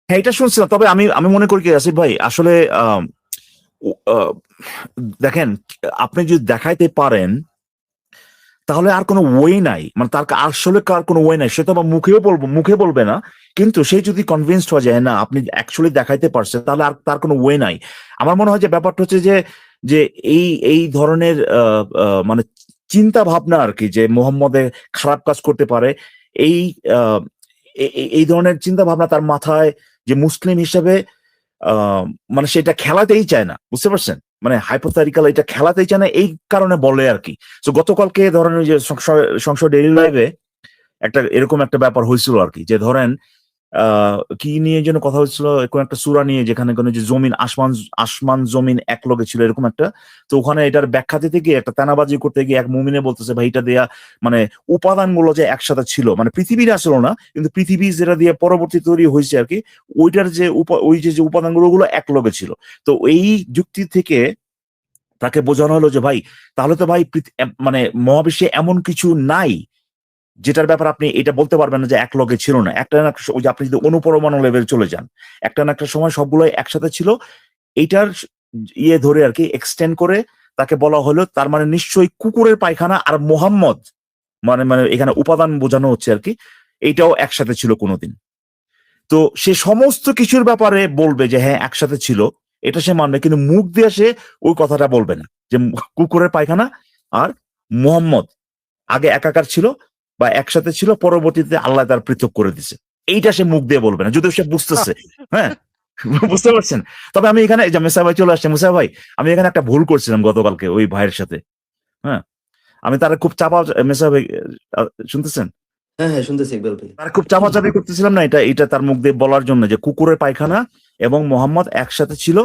হ্যাঁ এটা শুনছিলাম, তবে আমি আমি মনে করি কি আসিফ ভাই আসলে আহ, দেখেন, আপনি যদি দেখাইতে পারেন তাহলে আর কোনো ওয়ে নাই, মানে তার আসলে কার কোনো ওয়ে নাই, সে তো আবার মুখে বলবে না, কিন্তু সে যদি কনভিন্সড হয়ে যায় না আপনি অ্যাকচুয়ালি দেখাইতে পারছেন, তাহলে আর তার কোনো ওয়ে নাই। আমার মনে হয় যে ব্যাপারটা হচ্ছে যে যে এই ধরনের মানে চিন্তা ভাবনা আর কি, যে মোহাম্মদে খারাপ কাজ করতে পারে, এই আহ, এই ধরনের চিন্তা ভাবনা তার মাথায়, যে মুসলিম হিসেবে মানে সেটা খেলাতেই চায় না, বুঝতে পারছেন? মানে হাইপোথেটিক্যাল এটা খেলাতেই চায় না, এই কারণে বলে আর কি। তো গতকালকে ধরেন ওই যে সংসদ ডেইলি লাইভে একটা এরকম একটা ব্যাপার হয়েছিল আর কি, যে ধরেন কি নিয়ে যেন কথা হচ্ছিল, কোন একটা সূরা নিয়ে, যেখানে কোনো যে জমিন আসমান আসমান জমিন এক লগে ছিল এরকম একটা। তো ওখানে এটার ব্যাখ্যা দিতে গিয়ে একটা তানাবাজি করতে গিয়ে এক মুমিনে বলতেছে ভাই এটা দেয়া মানে উপাদানগুলো যে একসাথে ছিল, মানে পৃথিবীর আসলো না কিন্তু পৃথিবী যেটা দিয়ে পরবর্তী তৈরি হয়েছে আর কি, ওইটার যে ওই যে উপাদানগুলো ওগুলো এক লগে ছিল। তো এই যুক্তি থেকে তাকে বোঝানো হলো যে ভাই তাহলে তো ভাই মানে মহাবিশ্বে এমন কিছু নাই যেটার ব্যাপার আপনি এটা বলতে পারবেন না যে এক লগে ছিল না। একটা না ওই যে আপনি যদি অনুপরমাণু লেভেল চলে যান, একটা না একটা সময় সবগুলো একসাথে ছিল, এইটার ইয়ে ধরে আর কি এক্সটেন্ড করে তাকে বলা হলো তার মানে নিশ্চয়ই কুকুরের পায়খানা আর মোহাম্মদ মানে মানে এখানে উপাদান বোঝানো হচ্ছে আর কি, এইটাও একসাথে ছিল কোনোদিন। তো সে সমস্ত কিছুর ব্যাপারে বলবে যে হ্যাঁ একসাথে ছিল, এটা সে মানবে, কিন্তু মুখ দিয়ে সে ওই কথাটা বলবে না যে কুকুরের পায়খানা আর মোহাম্মদ আগে একাকার ছিল বা একসাথে ছিল, পরবর্তীতে আল্লাহ তার পৃথক করে দিছে, এইটা সে মুখ দিয়ে বলবে না, যদিও সে বুঝতেছে। হ্যাঁ, বুঝতে পারছেন? তবে আমি এখানে এই যে মেসা ভাই চলে আসছে, মুসা ভাই আমি এখানে একটা ভুল করছিলাম গতকালকে ওই ভাইয়ের সাথে। হ্যাঁ, আমি তারা খুব চাপা, মেসা ভাই শুনতেছেন? হ্যাঁ হ্যাঁ শুনতেছি ইকবাল ভাই। তার খুব চাপাচাপি করতেছিলাম না, এটা তার মুখ দিয়ে বলার জন্য যে কুকুরের পায়খানা এবং মোহাম্মদ একসাথে ছিল,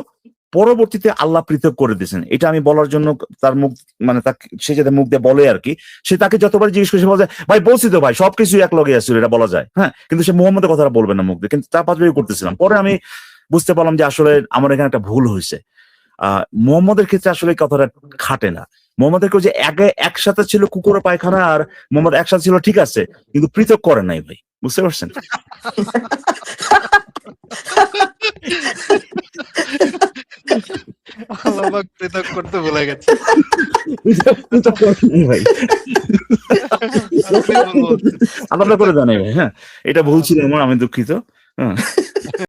পরবর্তীতে আল্লাহ পৃথক করে দিয়েছেন, এটা আমি বলার জন্য তার মুখ মানে সে যাতে মুখ দিয়ে বলে আর কি, সে তাকে যতবার জিজ্ঞেস করে সে বলে ভাই বলছি তো ভাই সবকিছু এক লগে আসছিল, এটা বলা যায়। হ্যাঁ, কিন্তু সে মোহাম্মদের কথাটা বলবে না মুখ দিয়ে, কিন্তু চাপাচাপি করতেছিলাম। পরে আমি বুঝতে পারলাম যে আসলে আমার এখানে একটা ভুল হয়েছে। মোহাম্মদের ক্ষেত্রে আসলে কথাটা খাটে না। মোহাম্মদের কেউ যে একসাথে ছিল কুকুরের পায়খানা আর মোহাম্মদ একসাথে ছিল ঠিক আছে, কিন্তু পৃথক করে নাই ভাই, বুঝতে পারছেন? আল্লাহ পাক পৃথক করতে ভুলে গেছে। পৃথক করে নাই ভাই, আপনি ভুল বলছেন। আলাদা করে জানাই ভাই। হ্যাঁ, এটা ভুল ছিল আমার, আমি দুঃখিত। হ্যাঁ।